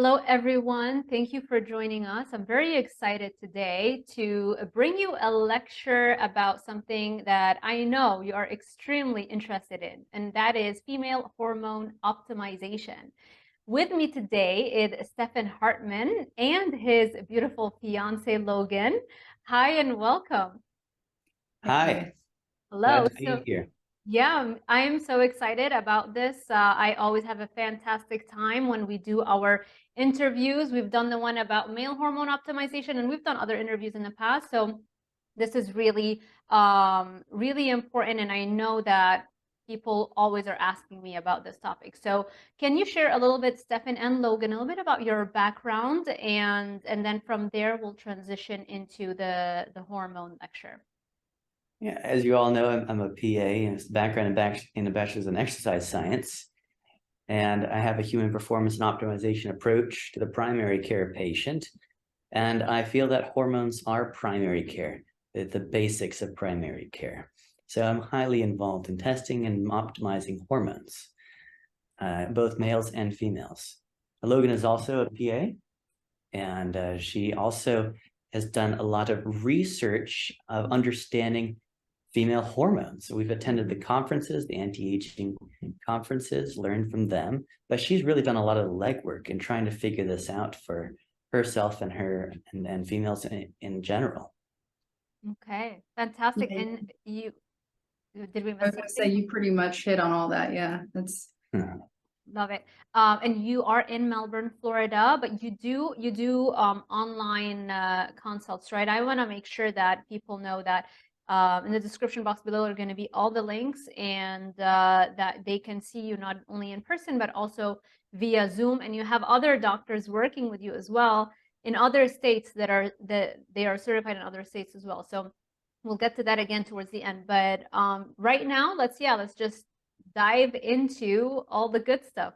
Hello, everyone. Thank you for joining us. I'm very excited today to bring you a lecture about something that I know you are extremely interested in, and that is female hormone optimization. With me today is Stefan Hartmann and his beautiful fiance, Logan. Hi, and welcome. Hi. Hello. Glad to be here. Yeah, I am so excited about this. I always have a fantastic time when we do our interviews. We've done the one about male hormone optimization, and we've done other interviews in the past. So this is really, really important. And I know that people always are asking me about this topic. So can you share a little bit, Stefan and Logan, a little bit about your background, and then from there we'll transition into the hormone lecture. Yeah, as you all know, I'm a PA and background in a bachelor's in exercise science. And I have a human performance and optimization approach to the primary care patient. And I feel that hormones are primary care, the basics of primary care. So I'm highly involved in testing and optimizing hormones, both males and females. Logan is also a PA, and she also has done a lot of research of understanding female hormones. So we've attended the conferences, the anti-aging conferences, learned from them, but she's really done a lot of legwork in trying to figure this out for herself and her and females in general. Okay, fantastic. Yeah. And you, did we I miss was gonna say something? you pretty much hit on all that. Yeah, that's Love it. And you are in Melbourne, Florida, but you do online consults, right? I want to make sure that people know that in the description box below are going to be all the links, and that they can see you not only in person but also via Zoom. And you have other doctors working with you as well in other states that they are certified in other states as well. So we'll get to that again towards the end. But right now, let's just dive into all the good stuff.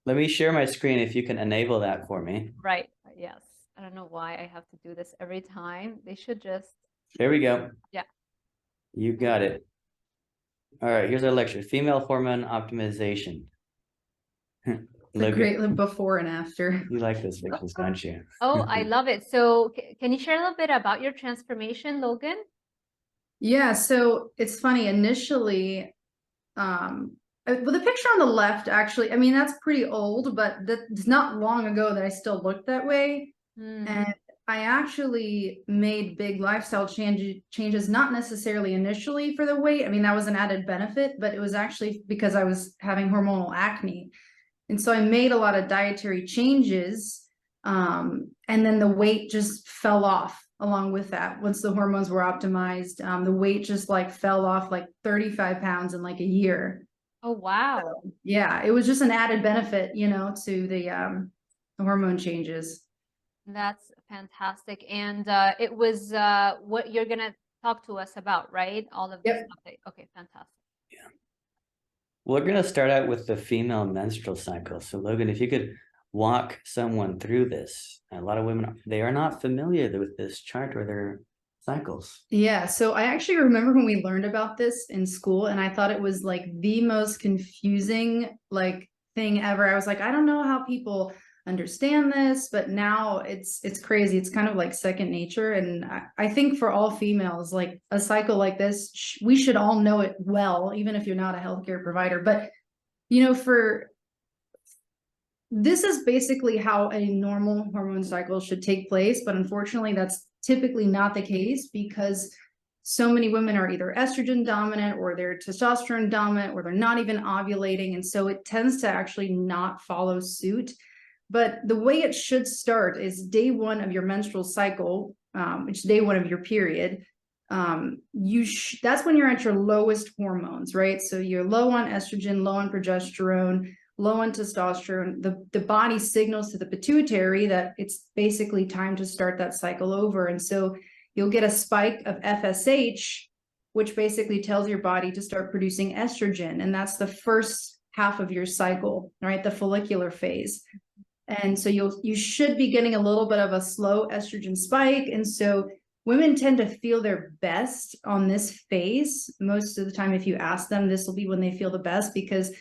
Let me share my screen if you can enable that for me. Right. Yes. I don't know why I have to do this every time. They should just. There we go. Yeah. You got it. All right, here's our lecture, female hormone optimization. a great before and after. You like this pictures, don't you? Oh, I love it. So can you share a little bit about your transformation, Logan? Yeah, so it's funny. Initially, well, the picture on the left, actually, I mean, that's pretty old, but it's not long ago that I still looked that way. And I actually made big lifestyle changes, not necessarily initially for the weight. I mean, that was an added benefit, but it was actually because I was having hormonal acne. And so I made a lot of dietary changes, and then the weight just fell off along with that. Once the hormones were optimized, the weight just like fell off like 35 pounds in like a year. Oh, wow. So, yeah, it was just an added benefit, you know, to the hormone changes. That's fantastic. And it was what you're going to talk to us about, right? All of this stuff. Okay, fantastic. Yeah. We're going to start out with the female menstrual cycle. So Logan, if you could walk someone through this. A lot of women, they are not familiar with this chart or their cycles. Yeah, so I actually remember when we learned about this in school, and I thought it was like the most confusing like thing ever. I was like, I don't know how people understand this, but now it's crazy. It's kind of like second nature. And I think for all females, like a cycle like this, we should all know it well, even if you're not a healthcare provider. But you know, this is basically how a normal hormone cycle should take place, but unfortunately that's typically not the case because so many women are either estrogen dominant or they're testosterone dominant or they're not even ovulating, and so it tends to actually not follow suit. But the way it should start is day one of your menstrual cycle, which is day one of your period. That's when you're at your lowest hormones, right? So you're low on estrogen, low on progesterone, low on testosterone. The body signals to the pituitary that it's basically time to start that cycle over. And so you'll get a spike of FSH, which basically tells your body to start producing estrogen. And that's the first half of your cycle, right? The follicular phase. And so you should be getting a little bit of a slow estrogen spike. And so women tend to feel their best on this phase. Most of the time, if you ask them, this will be when they feel the best because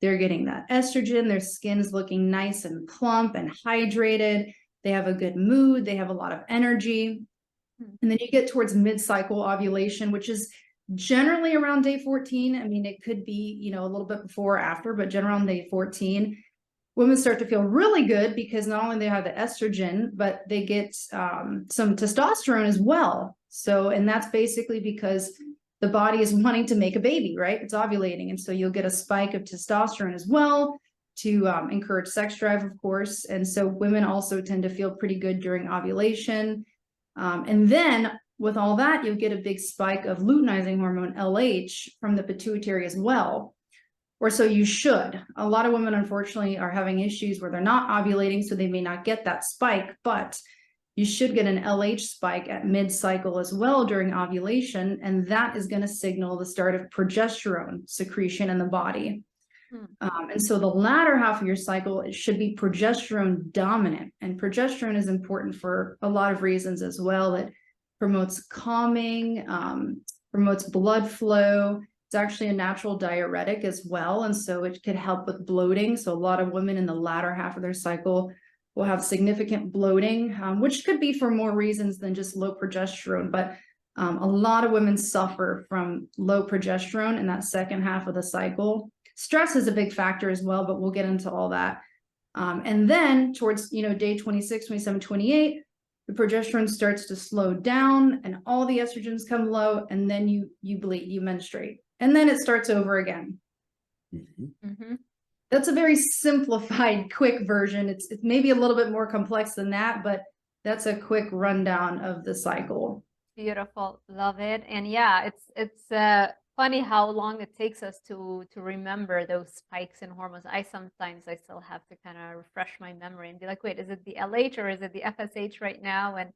they're getting that estrogen, their skin's looking nice and plump and hydrated, they have a good mood, they have a lot of energy. And then you get towards mid-cycle ovulation, which is generally around day 14. I mean, it could be, you know, a little bit before or after, but generally on day 14, women start to feel really good because not only they have the estrogen, but they get some testosterone as well. So, and that's basically because the body is wanting to make a baby, right? It's ovulating. And so you'll get a spike of testosterone as well to encourage sex drive, of course. And so women also tend to feel pretty good during ovulation. And then with all that, you'll get a big spike of luteinizing hormone, LH, from the pituitary as well. Or so you should. A lot of women, unfortunately, are having issues where they're not ovulating, so they may not get that spike, but you should get an LH spike at mid-cycle as well during ovulation, and that is going to signal the start of progesterone secretion in the body. And so the latter half of your cycle, it should be progesterone dominant, and progesterone is important for a lot of reasons as well. It promotes calming, promotes blood flow. It's actually a natural diuretic as well, and so it could help with bloating. So a lot of women in the latter half of their cycle will have significant bloating, which could be for more reasons than just low progesterone. But a lot of women suffer from low progesterone in that second half of the cycle. Stress is a big factor as well, but we'll get into all that. And then towards, you know, day 26, 27, 28, the progesterone starts to slow down and all the estrogens come low, and then you bleed, you menstruate, and then it starts over again. That's a very simplified, quick version. It's maybe a little bit more complex than that, but that's a quick rundown of the cycle. Beautiful, love it. And yeah, it's funny how long it takes us to remember those spikes in hormones. I still have to kind of refresh my memory and be like, wait, is it the LH or is it the FSH right now? And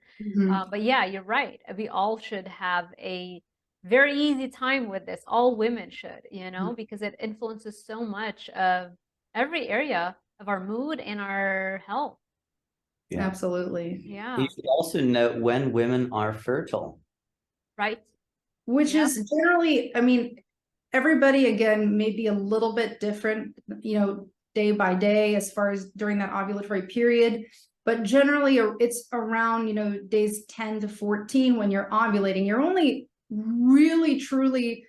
but yeah, you're right. We all should have a very easy time with this. All women should, you know, because it influences so much of every area of our mood and our health. Yeah. Absolutely. Yeah. You should also note when women are fertile. Right. Which is generally, I mean, everybody, again, may be a little bit different, you know, day by day as far as during that ovulatory period. But generally, it's around, you know, days 10 to 14 when you're ovulating. You're only really, truly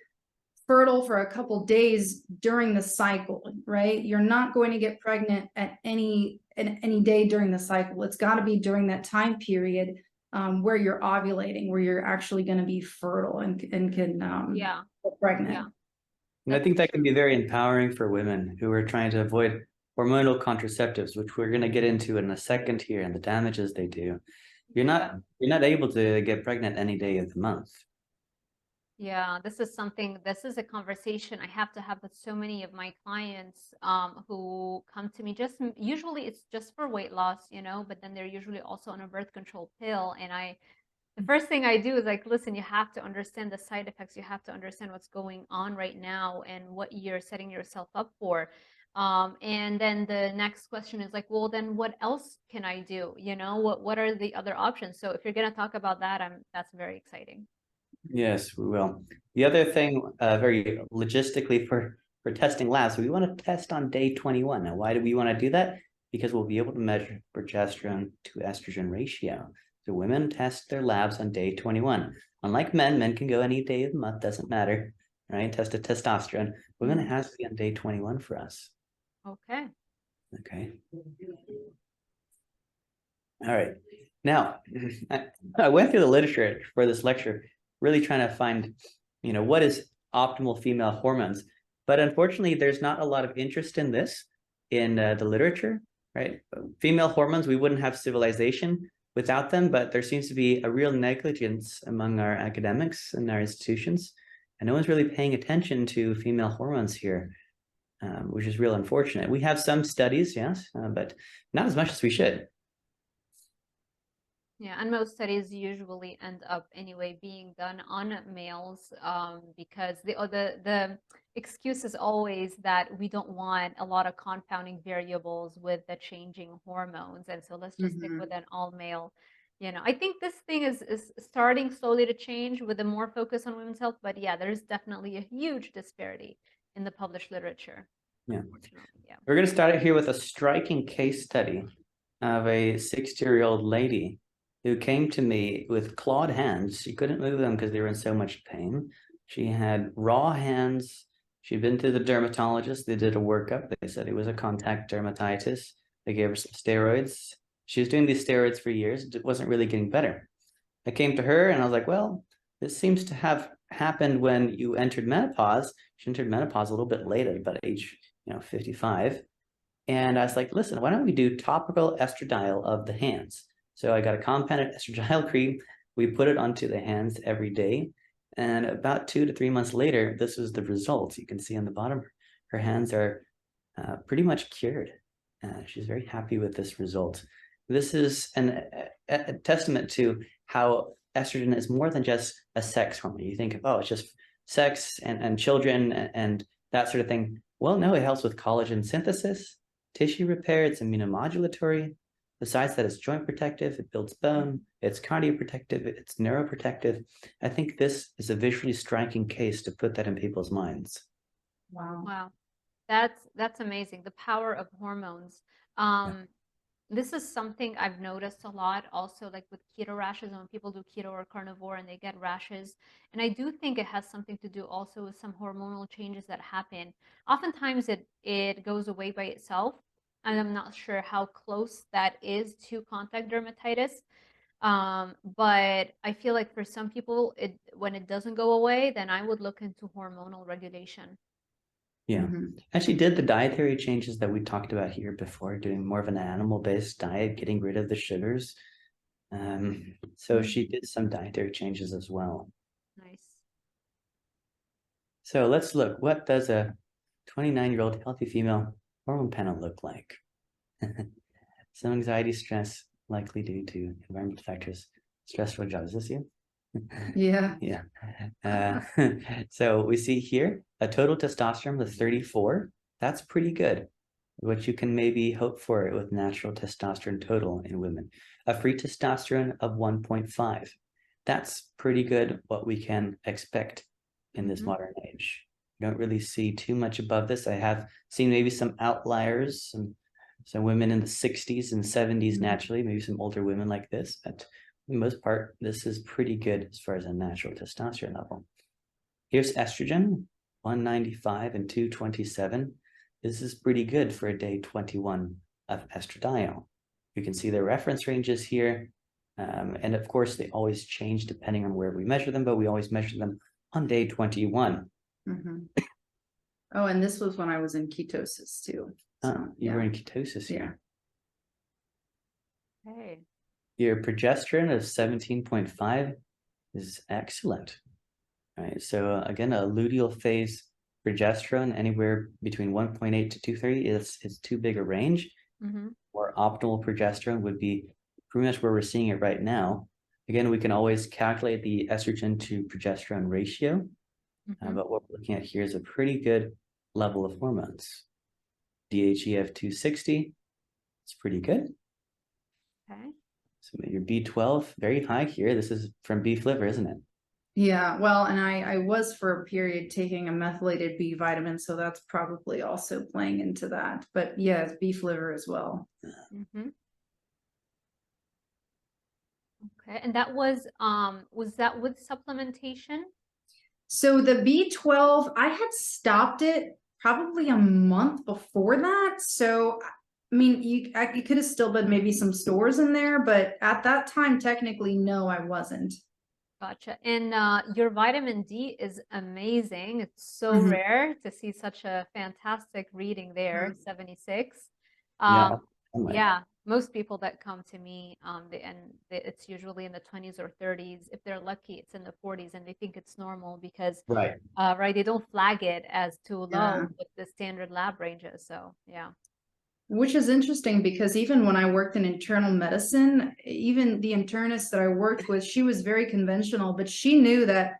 fertile for a couple days during the cycle, right? You're not going to get pregnant at any day during the cycle. It's got to be during that time period where you're ovulating, where you're actually going to be fertile and can get pregnant. Yeah. And I think that can be very empowering for women who are trying to avoid hormonal contraceptives, which we're going to get into in a second here, and the damages they do. You're not able to get pregnant any day of the month. Yeah, this is a conversation I have to have with so many of my clients who come to me. Usually it's just for weight loss, you know, but then they're usually also on a birth control pill. And the first thing I do is like, listen, you have to understand the side effects. You have to understand what's going on right now and what you're setting yourself up for. And then the next question is like, well, then what else can I do? You know, what are the other options? So if you're going to talk about that, that's very exciting. Yes, we will. The other thing, very logistically for testing labs, we want to test on day 21. Now, why do we want to do that? Because we'll be able to measure progesterone to estrogen ratio. So women test their labs on day 21. Unlike men can go any day of the month, doesn't matter, right? Test a testosterone. Women, it has to be on day 21 for us. Okay. Okay. All right. Now, I went through the literature for this lecture, really trying to find, you know, what is optimal female hormones. But unfortunately, there's not a lot of interest in this in the literature, right? Female hormones, we wouldn't have civilization without them, but there seems to be a real negligence among our academics and our institutions. And no one's really paying attention to female hormones here, which is real unfortunate. We have some studies, yes, but not as much as we should. Yeah, and most studies usually end up anyway being done on males because the excuse is always that we don't want a lot of confounding variables with the changing hormones, and so let's just stick with an all male. You know, I think this thing is starting slowly to change with a more focus on women's health, but yeah, there's definitely a huge disparity in the published literature. Yeah. unfortunately. Yeah. We're going to start it here with a striking case study of a 60-year-old lady who came to me with clawed hands. She couldn't move them because they were in so much pain. She had raw hands. She'd been to the dermatologist. They did a workup. They said it was a contact dermatitis. They gave her some steroids. She was doing these steroids for years. It wasn't really getting better. I came to her and I was like, well, this seems to have happened when you entered menopause. She entered menopause a little bit later, about age 55. And I was like, listen, why don't we do topical estradiol of the hands? So I got a compounded estradiol cream. We put it onto the hands every day. And about 2 to 3 months later, this was the result. You can see on the bottom, her hands are pretty much cured. She's very happy with this result. This is a testament to how estrogen is more than just a sex hormone. You think, oh, it's just sex and children and that sort of thing. Well, no, it helps with collagen synthesis, tissue repair, it's immunomodulatory. Besides that, it's joint protective, it builds bone, it's cardioprotective, it's neuroprotective. I think this is a visually striking case to put that in people's minds. Wow. Wow. That's amazing. The power of hormones. This is something I've noticed a lot also, like with keto rashes, and when people do keto or carnivore and they get rashes. And I do think it has something to do also with some hormonal changes that happen. Oftentimes it goes away by itself. And I'm not sure how close that is to contact dermatitis. But I feel like for some people, when it doesn't go away, then I would look into hormonal regulation. Yeah. Mhm. Actually did the dietary changes that we talked about here before, doing more of an animal-based diet, getting rid of the sugars. So she did some dietary changes as well. Nice. So let's look. What does a 29-year-old healthy female hormone panel look like? Some anxiety, stress, likely due to environmental factors. Stressful job. Is this you? Yeah. Yeah. So we see here a total testosterone of 34. That's pretty good. What you can maybe hope for with natural testosterone total in women. A free testosterone of 1.5. That's pretty good, what we can expect in this modern age. You don't really see too much above this. I have seen maybe some outliers, some women in the 60s and 70s naturally, maybe some older women like this, but for the most part, this is pretty good as far as a natural testosterone level. Here's estrogen, 195 and 227. This is pretty good for a day 21 of estradiol. You can see the reference ranges here. And of course, they always change depending on where we measure them, but we always measure them on day 21. Oh, and this was when I was in ketosis too. So, You were in ketosis here. Okay. Your progesterone of 17.5 is excellent. All right, so again, a luteal phase progesterone anywhere between 1.8 to 230 is too big a range. Or optimal progesterone would be pretty much where we're seeing it right now. Again, we can always calculate the estrogen to progesterone ratio, but what we're looking at here is a pretty good level of hormones. DHE of 260, it's pretty good. Okay. So your B12, very high here. This is from beef liver, isn't it? Yeah, well, and I was for a period taking a methylated B vitamin, so that's probably also playing into that. But yeah, it's beef liver as well. Okay, and that was that with supplementation? So the B12, I had stopped it probably a month before that. So I mean, you could have still been maybe some stores in there, but at that time, technically, no, I wasn't. Gotcha. And your vitamin D is amazing. It's so rare to see such a fantastic reading there, 76. Yeah, most people that come to me, it's usually in the 20s or 30s. If they're lucky, it's in the 40s, and they think it's normal because they don't flag it as too low with the standard lab ranges. So yeah. Which is interesting because even when I worked in internal medicine, even the internist that I worked with, she was very conventional, but she knew that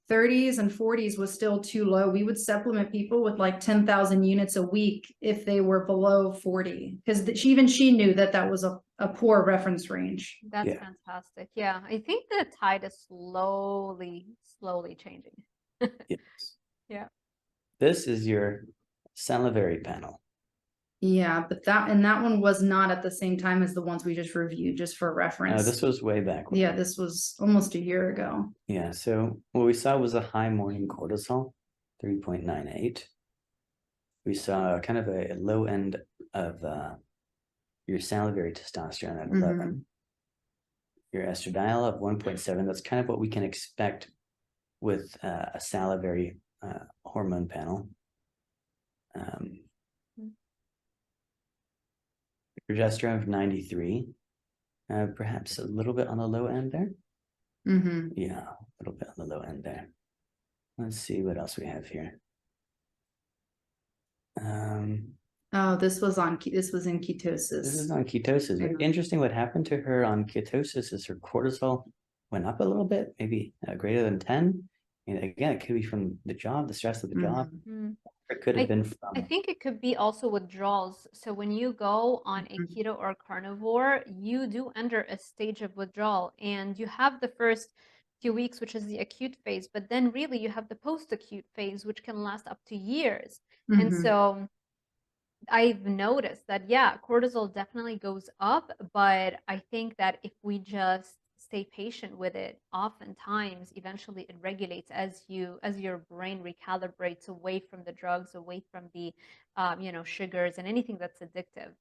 30s and 40s was still too low. We would supplement people with like 10,000 units a week if they were below 40, because she knew that that was a poor reference range. That's fantastic. Yeah, I think the tide is slowly changing. Yes. Yeah. This is your salivary panel. Yeah, but that one was not at the same time as the ones we just reviewed, just for reference. This was way back. Yeah, this was almost a year ago. Yeah, so what we saw was a high morning cortisol, 3.98. We saw kind of a low end of your salivary testosterone at 11. Your estradiol of 1.7. That's kind of what we can expect with a salivary hormone panel. Progesterone of 93. Perhaps a little bit on the low end there. Yeah, a little bit on the low end there. Let's see what else we have here. Oh, this was in ketosis. This is on ketosis. Yeah. Interesting, what happened to her on ketosis is her cortisol went up a little bit, maybe greater than 10. And again, it could be from the job, the stress of the job. Or it could have been from... I think it could be also withdrawals. So when you go on a keto or carnivore, you do enter a stage of withdrawal, and you have the first few weeks, which is the acute phase, but then really you have the post-acute phase, which can last up to years. And so I've noticed that, yeah, cortisol definitely goes up, but I think that if we just stay patient with it, oftentimes eventually it regulates as your brain recalibrates away from the drugs, away from the sugars and anything that's addictive.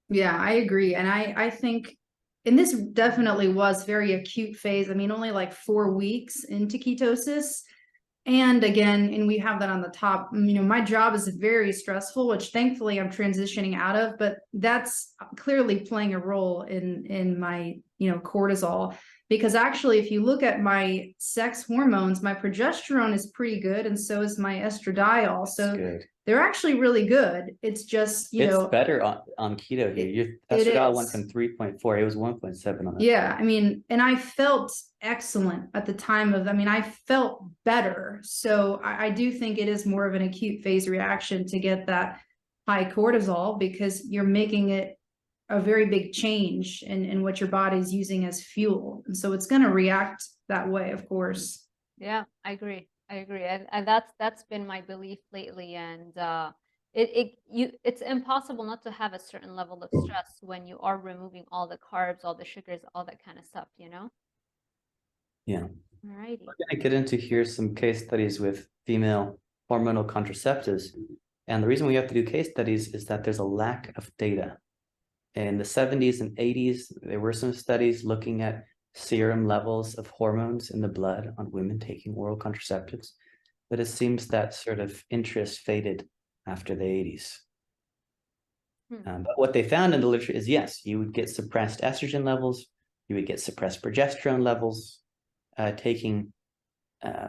Yeah, I agree. And I think, and this definitely was very acute phase. I mean, only like 4 weeks into ketosis. And again, and we have that on the top, my job is very stressful, which thankfully I'm transitioning out of, but that's clearly playing a role in my, cortisol, because actually, if you look at my sex hormones, my progesterone is pretty good. And so is my estradiol. So they're actually really good. It's just, it's better on keto here. Your estradiol went from 3.4. It was 1.7 on that. Yeah. I mean, and I felt excellent at the time I felt better. So I do think it is more of an acute phase reaction to get that high cortisol, because you're making it a very big change in what your body's using as fuel. And so it's going to react that way, of course. Yeah, I agree. And that's been my belief lately. And it's impossible not to have a certain level of stress when you are removing all the carbs, all the sugars, all that kind of stuff, Yeah. Alrighty. We're going to get into here some case studies with female hormonal contraceptives. And the reason we have to do case studies is that there's a lack of data. In the 70s and 80s, there were some studies looking at serum levels of hormones in the blood on women taking oral contraceptives, but it seems that sort of interest faded after the 80s. But what they found in the literature is, yes, you would get suppressed estrogen levels, you would get suppressed progesterone levels taking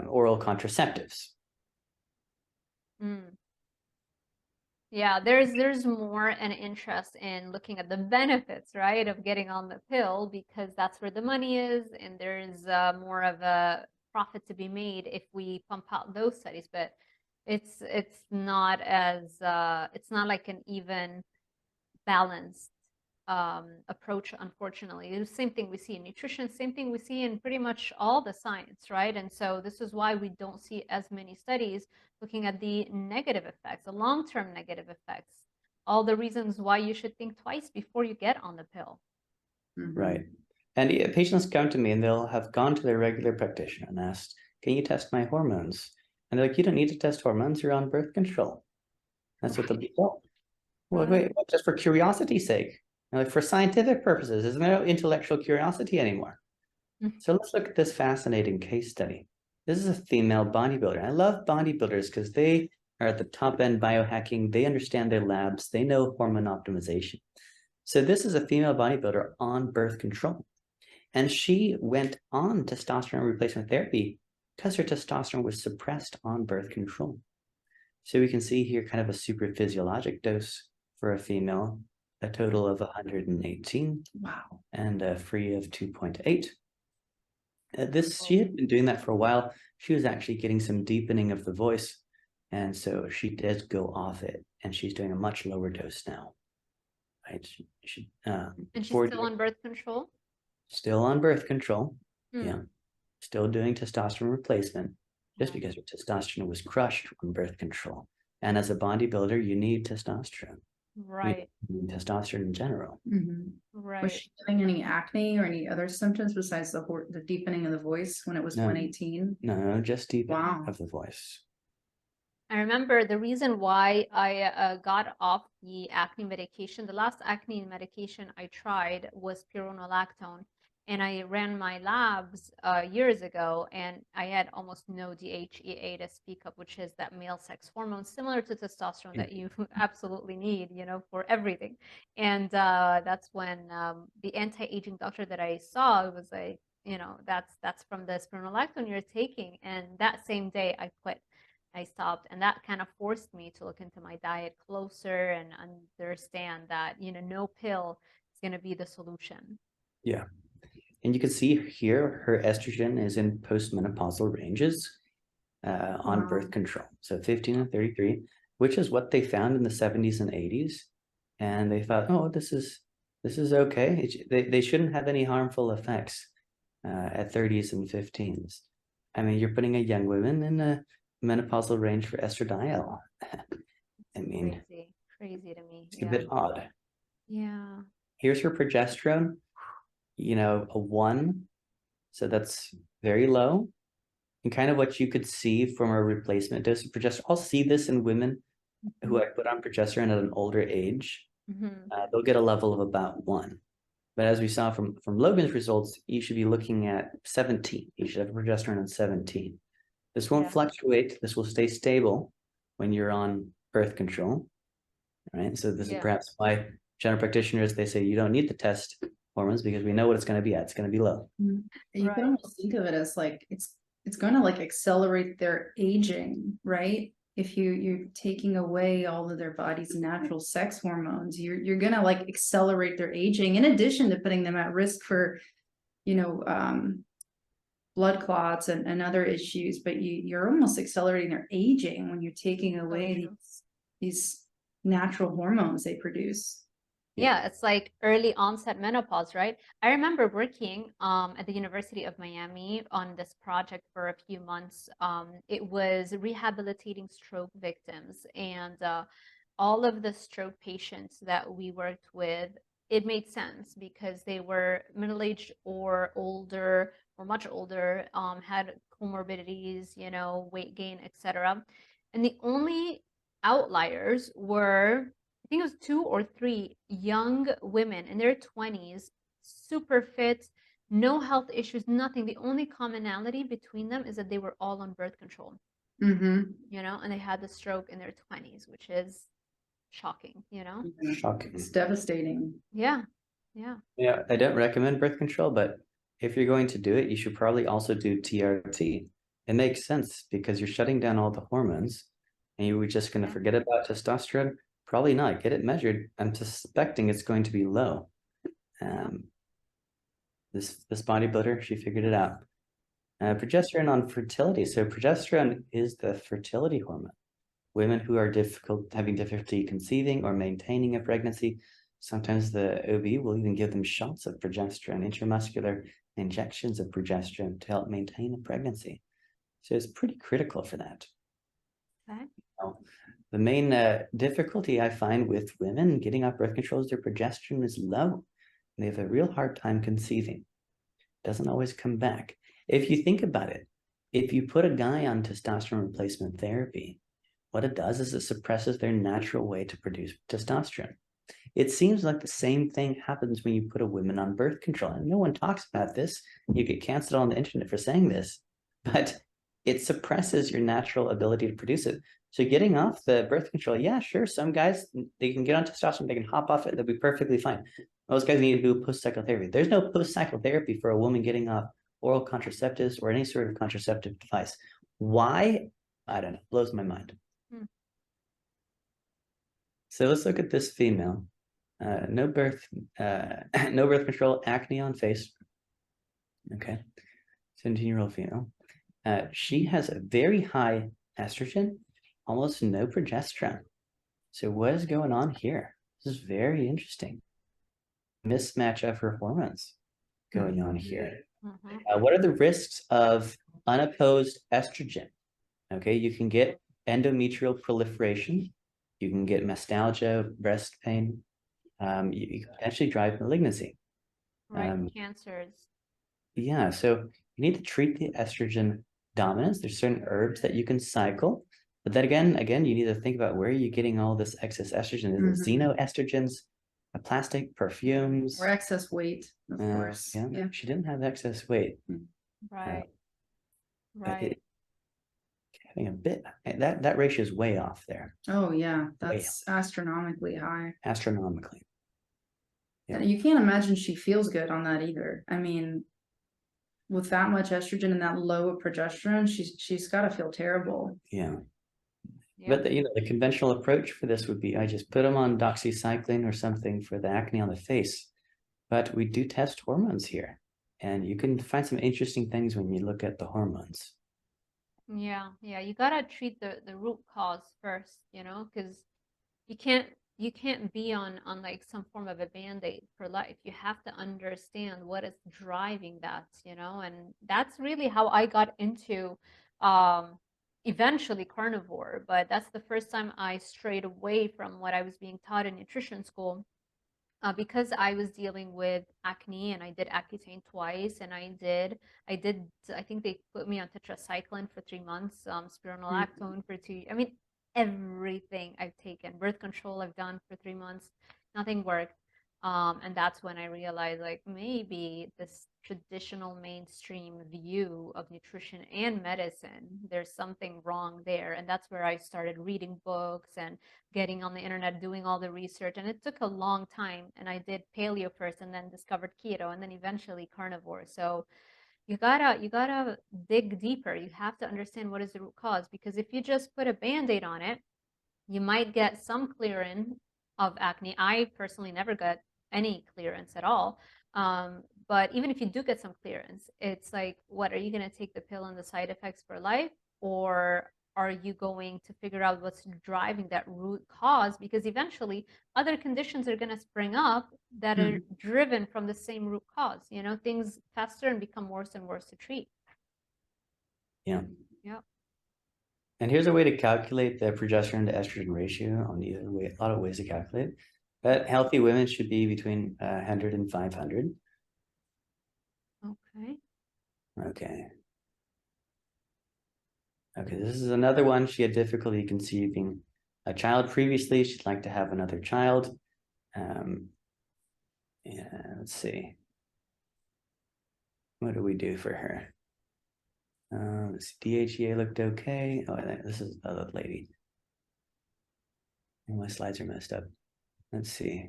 oral contraceptives. Yeah, there's more an interest in looking at the benefits, right, of getting on the pill, because that's where the money is, and there's more of a profit to be made if we pump out those studies. But it's not as it's not like an even balanced approach, unfortunately. It's the same thing we see in nutrition, same thing we see in pretty much all the science, right? And so this is why we don't see as many studies looking at the negative effects, the long-term negative effects, all the reasons why you should think twice before you get on the pill. Right. And patients come to me and they'll have gone to their regular practitioner and asked, can you test my hormones? And they're like, you don't need to test hormones, you're on birth control. That's what they'll be told. Well, wait, just for curiosity's sake. Like, for scientific purposes, isn't there no intellectual curiosity anymore? So let's look at this fascinating case study. This is a female bodybuilder. I love bodybuilders because they are at the top end biohacking. They understand their labs. They know hormone optimization. So this is a female bodybuilder on birth control. And she went on testosterone replacement therapy because her testosterone was suppressed on birth control. So we can see here kind of a super physiologic dose for a female, a total of 118. Wow. And a free of 2.8. She had been doing that for a while. She was actually getting some deepening of the voice. And so she did go off it, and she's doing a much lower dose now. Right? And she's still on birth control? Still on birth control. Yeah. Still doing testosterone replacement, just because her testosterone was crushed on birth control. And as a bodybuilder, you need testosterone. Right. You need testosterone in general. Was Right. she having any acne or any other symptoms besides the deepening of the voice when it was No. 118? No, just deepening Wow. of the voice. I remember the reason why I got off the acne medication. The last acne medication I tried was spironolactone, and I ran my labs years ago, and I had almost no DHEA to speak of, which is that male sex hormone, similar to testosterone that you absolutely need, you know, for everything. And that's when the anti-aging doctor that I saw was like, you know, that's from the spironolactone you're taking. And that same day I quit. I stopped, and that kind of forced me to look into my diet closer and understand that, you know, no pill is going to be the solution. Yeah. And you can see here, her estrogen is in postmenopausal ranges on birth control. So 15 and 33, which is what they found in the 70s and 80s. And they thought, oh, this is okay. They shouldn't have any harmful effects at 30s and 15s. I mean, you're putting a young woman in a menopausal range for estradiol. I mean, crazy to me. it's a bit odd. Yeah. Here's her progesterone, you know, a 1. So that's very low. And kind of what you could see from a replacement dose of progesterone. I'll see this in women who I put on progesterone at an older age. They'll get a level of about 1. But as we saw from Logan's results, you should be looking at 17. You should have a progesterone at 17. This won't fluctuate. This will stay stable when you're on birth control, right? So this is perhaps why general practitioners, they say you don't need to test hormones because we know what it's going to be at. It's going to be low. You can almost think of it as like it's going to like accelerate their aging, right? If you're taking away all of their body's natural sex hormones, you're going to like accelerate their aging, in addition to putting them at risk for, you know, blood clots and other issues. But you're almost accelerating their aging when you're taking away these natural hormones they produce. Yeah, it's like early onset menopause, right? I remember working at the University of Miami on this project for a few months. It was rehabilitating stroke victims, and all of the stroke patients that we worked with, it made sense because they were middle-aged or older or much older, had comorbidities, you know, weight gain, etc. And the only outliers were, I think it was 2 or 3 young women in their 20s, super fit, no health issues, nothing. The only commonality between them is that they were all on birth control, you know, and they had the stroke in their 20s, which is shocking, you know? Shocking. It's devastating. Yeah. I don't recommend birth control, but if you're going to do it, you should probably also do TRT. It makes sense because you're shutting down all the hormones, and you were just going to forget about testosterone. Probably not. Get it measured. I'm suspecting it's going to be low. This bodybuilder, she figured it out. Progesterone on fertility. So progesterone is the fertility hormone. Women who are having difficulty conceiving or maintaining a pregnancy, sometimes the OB will even give them shots of progesterone, intramuscular injections of progesterone to help maintain a pregnancy. So it's pretty critical for that. Okay. The main difficulty I find with women getting off birth control is their progesterone is low. They have a real hard time conceiving. It doesn't always come back. If you think about it, if you put a guy on testosterone replacement therapy, what it does is it suppresses their natural way to produce testosterone. It seems like the same thing happens when you put a woman on birth control. And no one talks about this. You get canceled on the internet for saying this, but it suppresses your natural ability to produce it. So getting off the birth control, yeah, sure. Some guys, they can get on testosterone, they can hop off it, they'll be perfectly fine. Most guys need to do post-cycle therapy. There's no post-cycle therapy for a woman getting off oral contraceptives or any sort of contraceptive device. Why? I don't know. Blows my mind. So let's look at this female. No birth control, acne on face. Okay, 17-year-old female. She has a very high estrogen, almost no progesterone. So what is going on here? This is very interesting. Mismatch of her hormones going on here. What are the risks of unopposed estrogen? Okay, you can get endometrial proliferation. You can get mastalgia, breast pain. You can potentially drive malignancy. Right, cancers. Yeah, so you need to treat the estrogen dominance. There's certain herbs that you can cycle, but then again, you need to think about where are you getting all this excess estrogen? Is it xenoestrogens, plastic, perfumes, or excess weight, of course. Yeah, she didn't have excess weight. Right. Right. Having a bit that ratio is way off there. Oh yeah, that's astronomically high. Astronomically. Yeah. You can't imagine she feels good on that either. I mean, with that much estrogen and that low of progesterone, she's got to feel terrible. Yeah. But the conventional approach for this would be I just put them on doxycycline or something for the acne on the face. But we do test hormones here, and you can find some interesting things when you look at the hormones. Yeah, you gotta treat the root cause first, because you can't be on like some form of a band-aid for life. You have to understand what is driving that, and that's really how I got into eventually carnivore, but that's the first time I strayed away from what I was being taught in nutrition school. Because I was dealing with acne and I did Accutane twice, and I think they put me on tetracycline for 3 months, spironolactone for 2. I mean, everything I've taken, birth control I've done for 3 months, nothing worked. And that's when I realized, like, maybe this traditional mainstream view of nutrition and medicine, there's something wrong there. And that's where I started reading books and getting on the internet, doing all the research. And it took a long time. And I did paleo first and then discovered keto and then eventually carnivore. So you gotta dig deeper. You have to understand what is the root cause, because if you just put a band-aid on it, you might get some clearance of acne. I personally never got any clearance at all. But even if you do get some clearance, it's like, what, are you going to take the pill and the side effects for life? Or are you going to figure out what's driving that root cause? Because eventually other conditions are going to spring up that are driven from the same root cause. Things fester and become worse and worse to treat. Yeah. Yeah. And here's a way to calculate the progesterone to estrogen ratio on either way, a lot of ways to calculate it. But healthy women should be between 100 and 500. Okay. Okay. Okay, this is another one. She had difficulty conceiving a child previously. She'd like to have another child. Yeah, let's see. What do we do for her? Let's see, DHEA looked okay. Oh, this is the other lady. My slides are messed up. Let's see.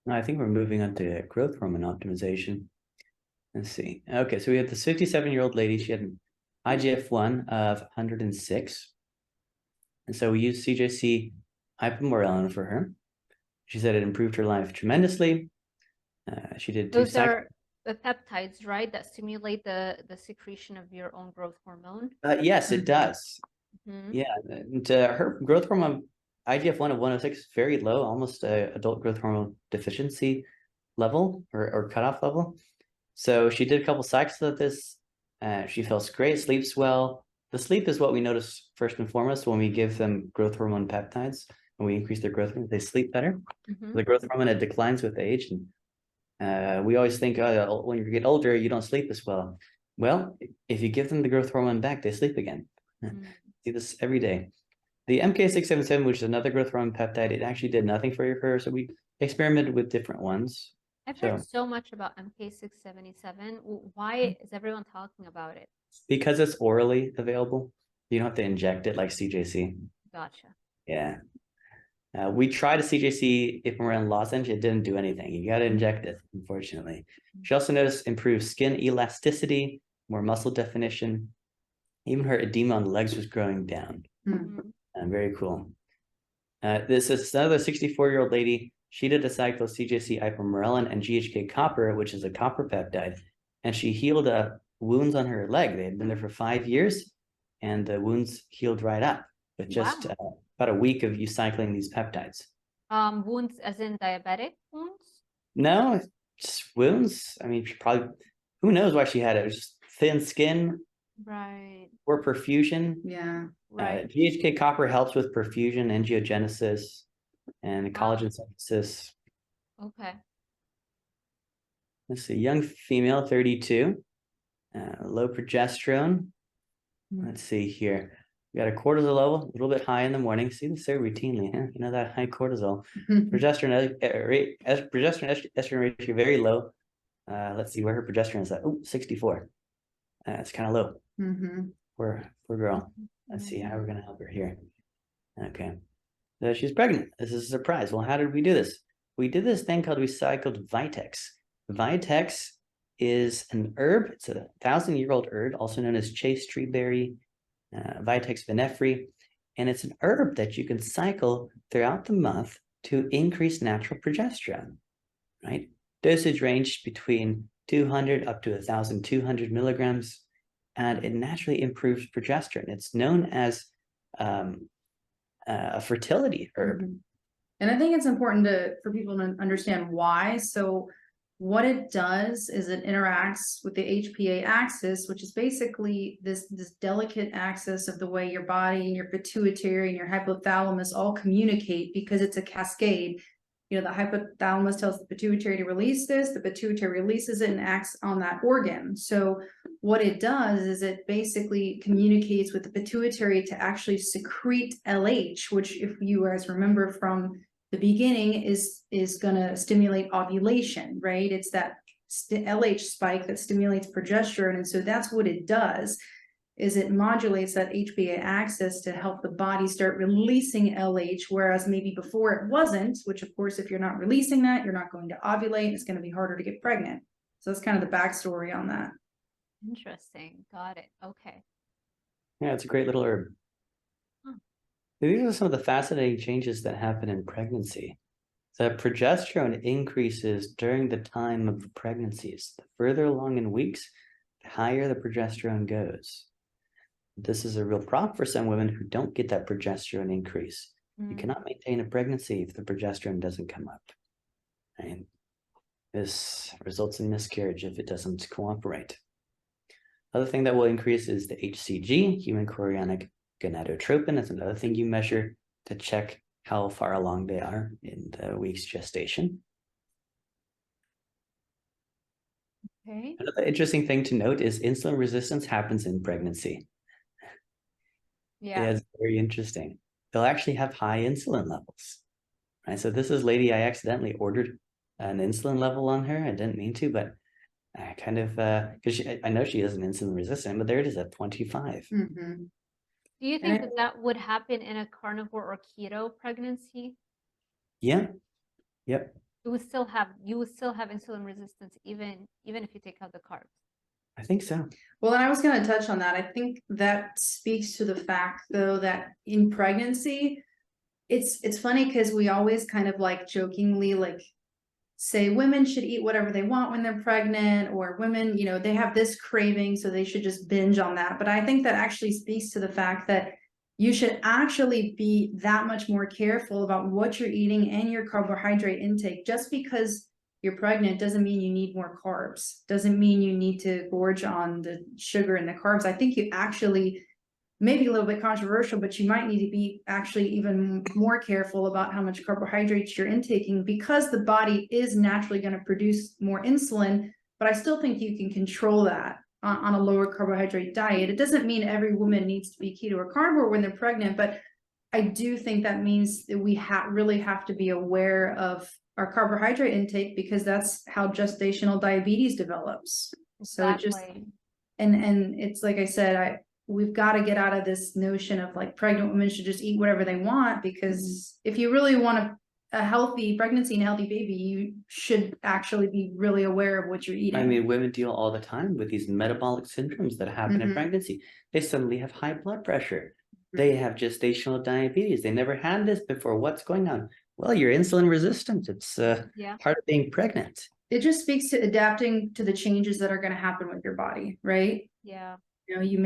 No, I think we're moving on to growth hormone optimization. Let's see. Okay, so we had this 57-year-old lady. She had an IGF-1 of 106. And so we used CJC ipamorelin for her. She said it improved her life tremendously. She did 2 Those are the peptides, right, that stimulate the secretion of your own growth hormone? Yes, it does. Yeah, and her growth hormone IGF-1 of 106 is very low, almost adult growth hormone deficiency level or cutoff level. So she did a couple cycles of this. She feels great, sleeps well. The sleep is what we notice first and foremost when we give them growth hormone peptides and we increase their growth hormone. They sleep better. The growth hormone, it declines with age. And we always think, oh, when you get older, you don't sleep as well. Well, if you give them the growth hormone back, they sleep again. See this every day. The MK677, which is another growth hormone peptide, it actually did nothing for her. So we experimented with different ones. I've heard so much about MK677. Why is everyone talking about it? Because it's orally available. You don't have to inject it like CJC. Gotcha. Yeah. We tried a CJC ipamorelin lozenge. It didn't do anything. You got to inject it, unfortunately. She also noticed improved skin elasticity, more muscle definition. Even her edema on the legs was growing down. Very cool. This is another 64-year-old lady. She did a cycle of CJC ipamorelin and GHK copper, which is a copper peptide, and she healed wounds on her leg. They had been there for 5 years, and the wounds healed right up with just about a week of you cycling these peptides. Wounds as in diabetic wounds? No, just wounds. I mean, she probably, who knows why she had it. It was just thin skin, Right. Or perfusion. Yeah. Right. GHK copper helps with perfusion, angiogenesis, and Wow. collagen synthesis. Okay. Let's see, young female, 32, low progesterone. Let's see here. We got a cortisol level, a little bit high in the morning. See this so routinely, huh? You know, that high cortisol. Progesterone rate, progesterone estrogen ratio very low. Let's see where her progesterone is at. Oh, 64. It's kind of low. Poor girl. Let's see how we're gonna help her here. Okay. So she's pregnant. This is a surprise. Well, how did we do this? We did this thing called recycled Vitex. Vitex is an herb. It's a 1,000-year-old herb, also known as chase tree berry, Vitex viniferi. And it's an herb that you can cycle throughout the month to increase natural progesterone, right? Dosage range between 200 up to 1,200 milligrams, and it naturally improves progesterone. It's known as a fertility herb. And I think it's important for people to understand why. So what it does is it interacts with the HPA axis, which is basically this delicate axis of the way your body and your pituitary and your hypothalamus all communicate, because it's a cascade. You know, the hypothalamus tells the pituitary to release this, the pituitary releases it and acts on that organ. So what it does is it basically communicates with the pituitary to actually secrete LH, which, if you guys remember from the beginning, is going to stimulate ovulation, right? It's that LH spike that stimulates progesterone. And so that's what it does, is it modulates that HPA axis to help the body start releasing LH, whereas maybe before it wasn't, which of course, if you're not releasing that, you're not going to ovulate. It's going to be harder to get pregnant. So that's kind of the backstory on that. Interesting. Got it. Okay. Yeah, it's a great little herb. These are some of the fascinating changes that happen in pregnancy. The progesterone increases during the time of the pregnancies. The further along in weeks, the higher the progesterone goes. This is a real problem for some women who don't get that progesterone increase. You cannot maintain a pregnancy if the progesterone doesn't come up. And this results in miscarriage if it doesn't cooperate. Other thing that will increase is the HCG, human chorionic gonadotropin. That's another thing you measure to check how far along they are in the week's gestation. Okay. Another interesting thing to note is insulin resistance happens in pregnancy. Yeah. It's very interesting. They'll actually have high insulin levels, right? So this is lady, I accidentally ordered an insulin level on her. I didn't mean to, but I kind of, because I know she isn't insulin resistant, but there it is at 25. Do you think that would happen in a carnivore or keto pregnancy? Yeah. Yep. You would still have insulin resistance even if you take out the carbs. I think so. Well, and I was going to touch on that. I think that speaks to the fact, though, that in pregnancy, it's funny because we always kind of like jokingly like say women should eat whatever they want when they're pregnant, or women, you know, they have this craving, so they should just binge on that. But I think that actually speaks to the fact that you should actually be that much more careful about what you're eating and your carbohydrate intake. Just because you're pregnant doesn't mean you need more carbs, doesn't mean you need to gorge on the sugar and the carbs. I think you actually, maybe a little bit controversial, but you might need to be actually even more careful about how much carbohydrates you're intaking, because the body is naturally going to produce more insulin. But I still think you can control that on a lower carbohydrate diet. It doesn't mean every woman needs to be keto or carnivore when they're pregnant, but I do think that means that we really have to be aware of our carbohydrate intake, because that's how gestational diabetes develops. So it just, and it's like I said, we've got to get out of this notion of like pregnant women should just eat whatever they want, because if you really want a healthy pregnancy and a healthy baby, you should actually be really aware of what you're eating. I mean, women deal all the time with these metabolic syndromes that happen in pregnancy. They suddenly have high blood pressure. They have gestational diabetes. They never had this before. What's going on? Well, you're insulin resistant. It's part of being pregnant. It just speaks to adapting to the changes that are going to happen with your body, right? Yeah. You know, you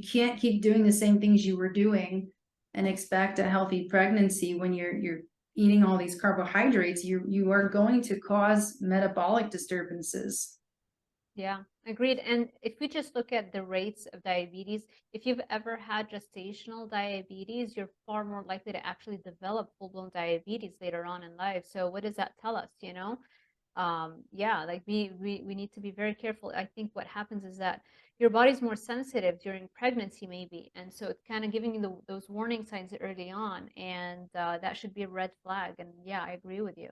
can't keep doing the same things you were doing and expect a healthy pregnancy when you're eating all these carbohydrates. You are going to cause metabolic disturbances. Yeah, agreed. And if we just look at the rates of diabetes, if you've ever had gestational diabetes, you're far more likely to actually develop full-blown diabetes later on in life. So what does that tell us, you know? Yeah, like we need to be very careful. I think what happens is that your body's more sensitive during pregnancy, maybe, and so it's kind of giving you those warning signs early on, and that should be a red flag. And yeah, I agree with you.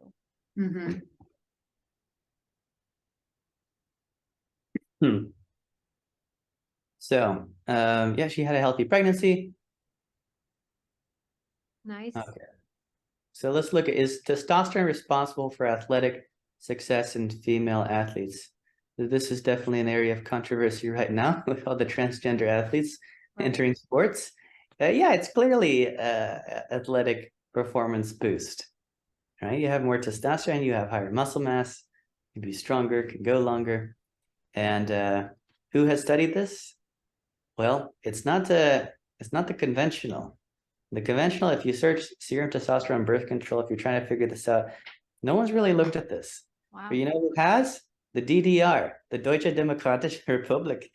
Mhm. So, yeah, she had a healthy pregnancy. Nice. Okay. So let's look at, is testosterone responsible for athletic success in female athletes? This is definitely an area of controversy right now with all the transgender athletes entering sports. Yeah, it's clearly athletic performance boost, right? You have more testosterone, you have higher muscle mass, you can be stronger, can go longer. And who has studied this? Well, it's not the conventional. The conventional, if you search serum testosterone birth control, if you're trying to figure this out, no one's really looked at this. Wow. But you know who has? The DDR, the Deutsche Demokratische Republik.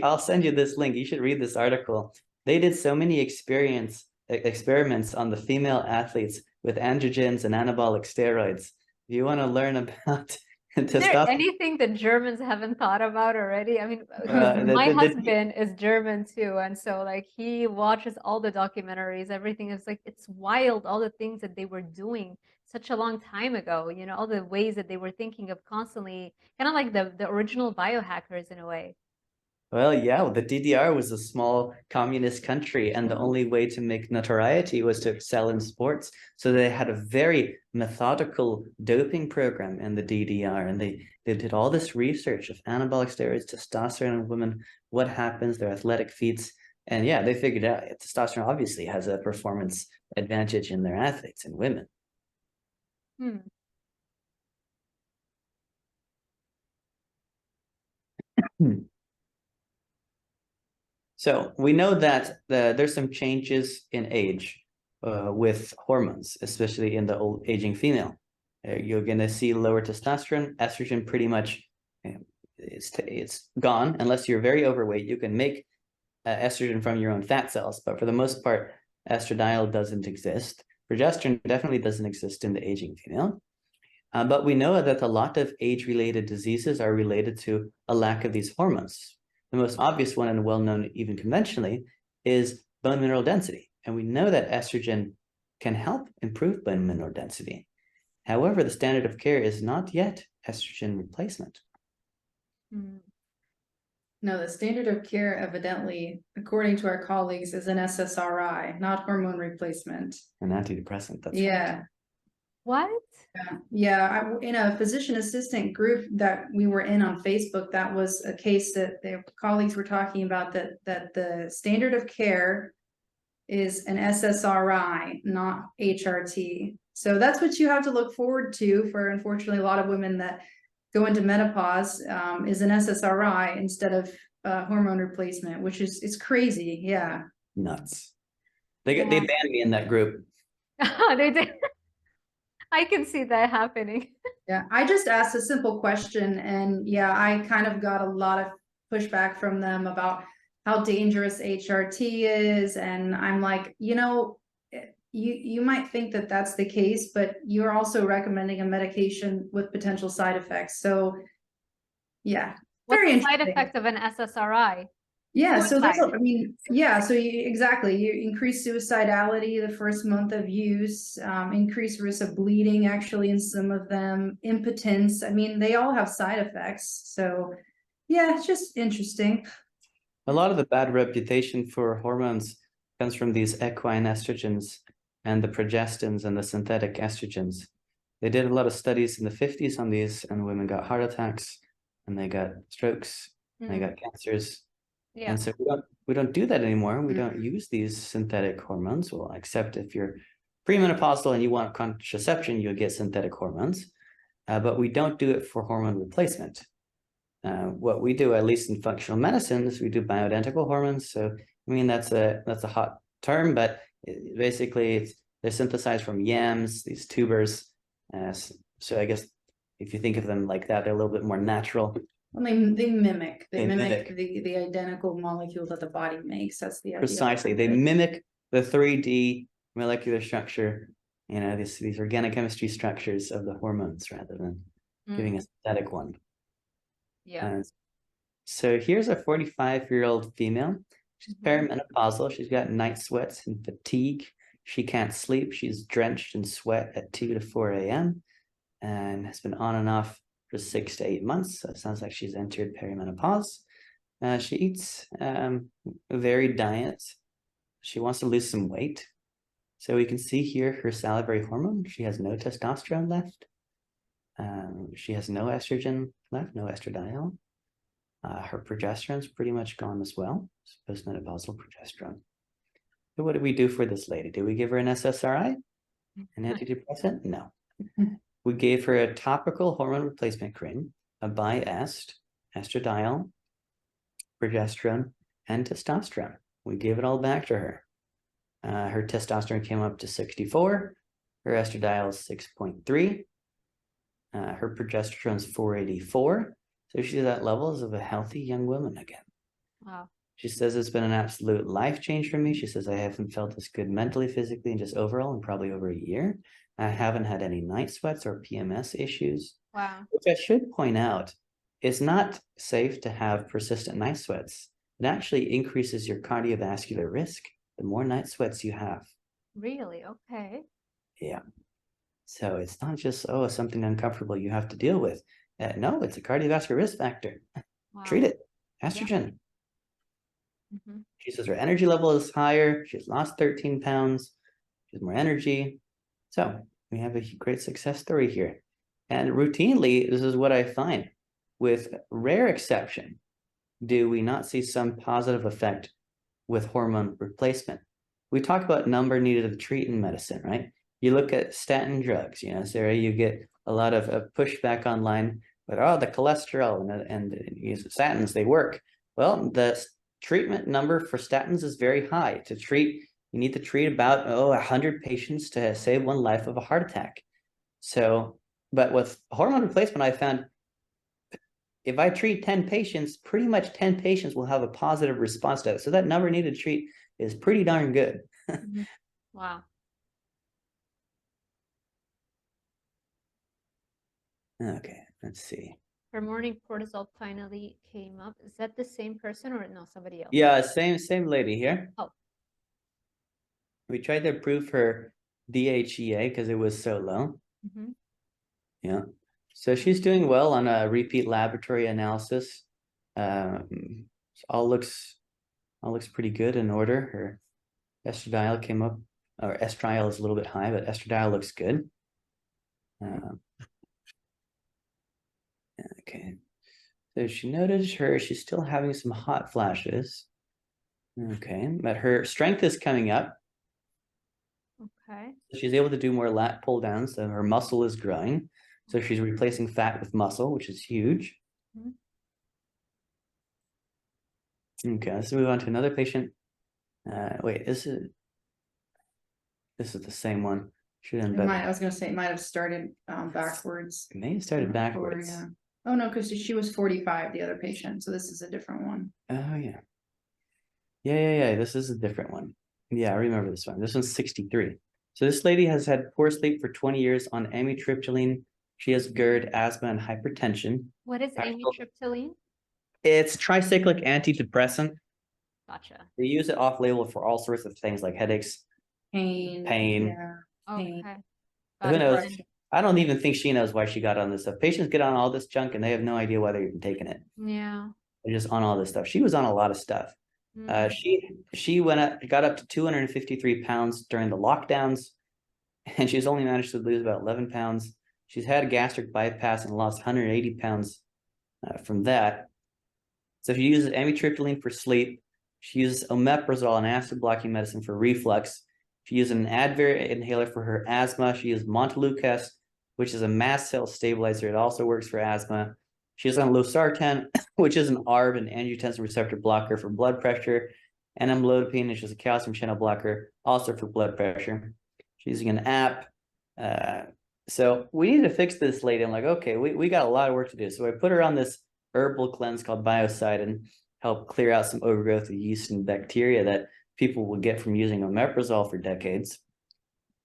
I'll send you this link. You should read this article. They did so many experiments on the female athletes with androgens and anabolic steroids. If you want to learn about Is there anything that Germans haven't thought about already? I mean, my husband is German too, and so like he watches all the documentaries, everything is like it's wild, all the things that they were doing such a long time ago, you know, all the ways that they were thinking of constantly, kind of like the original biohackers in a way. Well, yeah, the DDR was a small communist country, and the only way to make notoriety was to excel in sports. So they had a very methodical doping program in the DDR, and they did all this research of anabolic steroids, testosterone in women, what happens, their athletic feats. And yeah, they figured out testosterone obviously has a performance advantage in their athletes and women. So we know that there's some changes in age with hormones, especially in the old aging female. You're going to see lower testosterone, estrogen pretty much it's gone unless you're very overweight. You can make estrogen from your own fat cells, but for the most part, estradiol doesn't exist. Progesterone definitely doesn't exist in the aging female. But we know that a lot of age-related diseases are related to a lack of these hormones. The most obvious one and well-known even conventionally is bone mineral density. And we know that estrogen can help improve bone mineral density. However, the standard of care is not yet estrogen replacement. No, the standard of care evidently, according to our colleagues, is an SSRI, not hormone replacement. An antidepressant, that's yeah. right. What? Yeah, in a physician assistant group that we were in on Facebook, that was a case that their colleagues were talking about, that the standard of care is an SSRI, not HRT. So that's what you have to look forward to for, unfortunately, a lot of women that go into menopause, is an SSRI instead of hormone replacement, which is, it's crazy. Yeah. Nuts. They banned me in that group. They did. I can see that happening. Yeah, I just asked a simple question, and yeah, I kind of got a lot of pushback from them about how dangerous HRT is, and I'm like, you know, you might think that that's the case, but you're also recommending a medication with potential side effects. So yeah, what's the side effect of an SSRI? Yeah, so there's, I mean, yeah, so exactly, you increase suicidality the first month of use, increased risk of bleeding, actually, in some of them, impotence. I mean, they all have side effects. So yeah, it's just interesting. A lot of the bad reputation for hormones comes from these equine estrogens and the progestins and the synthetic estrogens. They did a lot of studies in the 50s on these, and women got heart attacks, and they got strokes, and they got cancers. Yeah. And so we don't do that anymore. We don't use these synthetic hormones. Well, except if you're premenopausal and you want contraception, you'll get synthetic hormones. But we don't do it for hormone replacement. What we do, at least in functional medicine, is we do bioidentical hormones. So I mean that's a hot term, but basically they're synthesized from yams, these tubers. So I guess if you think of them like that, they're a little bit more natural. Well, they mimic They mimic. the identical molecule that the body makes. That's the idea. Precisely. They mimic the 3D molecular structure, you know, these organic chemistry structures of the hormones rather than giving a synthetic one. Yeah. So here's a 45-year-old female. She's perimenopausal. She's got night sweats and fatigue. She can't sleep. She's drenched in sweat at 2 to 4 a.m. and has been on and off for 6 to 8 months. So it sounds like she's entered perimenopause. She eats a varied diet. She wants to lose some weight. So we can see here her salivary hormone. She has no testosterone left. She has no estrogen left, no estradiol. Her progesterone's pretty much gone as well. It's postmenopausal progesterone. So what did we do for this lady? Did we give her an SSRI? An antidepressant? No. We gave her a topical hormone replacement cream, a bi-est, estradiol, progesterone, and testosterone. We gave it all back to her. Her testosterone came up to 64. Her estradiol is 6.3. Her progesterone is 484. So she's at levels of a healthy young woman again. Wow. She says it's been an absolute life change for me. She says I haven't felt this good mentally, physically, and just overall in probably over a year. I haven't had any night sweats or PMS issues. Wow. Which I should point out, it's not safe to have persistent night sweats. It actually increases your cardiovascular risk the more night sweats you have. Really? Okay. Yeah. So it's not just, oh, something uncomfortable you have to deal with. No, it's a cardiovascular risk factor. Wow. Treat it. Estrogen. Yeah. She says her energy level is higher. She's lost 13 pounds. She has more energy. So we have a great success story here. And routinely, this is what I find. With rare exception, do we not see some positive effect with hormone replacement? We talk about number needed to treat in medicine, right? You look at statin drugs, you know, Sarah, you get a lot of pushback online, but oh, the cholesterol and statins, they work. Well, the treatment number for statins is very high. To treat, you need to treat about 100 patients to save one life of a heart attack. So, but with hormone replacement, I found if I treat 10 patients, pretty much 10 patients will have a positive response to it. So that number needed to treat is pretty darn good. Wow. Okay, let's see. Her morning cortisol finally came up. Is that the same person or no, somebody else? Yeah, same lady here. Oh. We tried to improve her DHEA because it was so low. Yeah. So she's doing well on a repeat laboratory analysis. All looks pretty good in order. Her estradiol came up, or estradiol is a little bit high, but estradiol looks good. Okay. So she noted she's still having some hot flashes. Okay, but her strength is coming up. Okay. She's able to do more lat pull downs, so her muscle is growing. So she's replacing fat with muscle, which is huge. Okay, let's move on to another patient. Wait, this is the same one. I was gonna say it might have started backwards. It may have started backwards. Yeah. Oh no, because she was 45, the other patient. So this is a different one. Oh yeah. Yeah. This is a different one. Yeah, I remember this one. This one's 63. So this lady has had poor sleep for 20 years on amitriptyline. She has GERD, asthma, and hypertension. What is amitriptyline? It's tricyclic antidepressant. Gotcha. They use it off-label for all sorts of things like headaches, pain. Yeah. Okay. Who knows? I don't even think she knows why she got on this stuff. Patients get on all this junk and they have no idea why they're even taking it. Yeah. They're just on all this stuff. She was on a lot of stuff. She got up to 253 pounds during the lockdowns, and she's only managed to lose about 11 pounds. She's had a gastric bypass and lost 180 pounds from that. So she uses amitriptyline for sleep. She uses omeprazole, an acid blocking medicine for reflux. She uses an Advair inhaler for her asthma. She uses montelukast, which is a mast cell stabilizer. It also works for asthma. She's on losartan, which is an ARB, an angiotensin receptor blocker for blood pressure, and amlodipine, which is a calcium channel blocker, also for blood pressure. She's using an app. So we need to fix this lady. I'm like, okay, we got a lot of work to do. So I put her on this herbal cleanse called biocidin, help clear out some overgrowth of yeast and bacteria that people will get from using omeprazole for decades.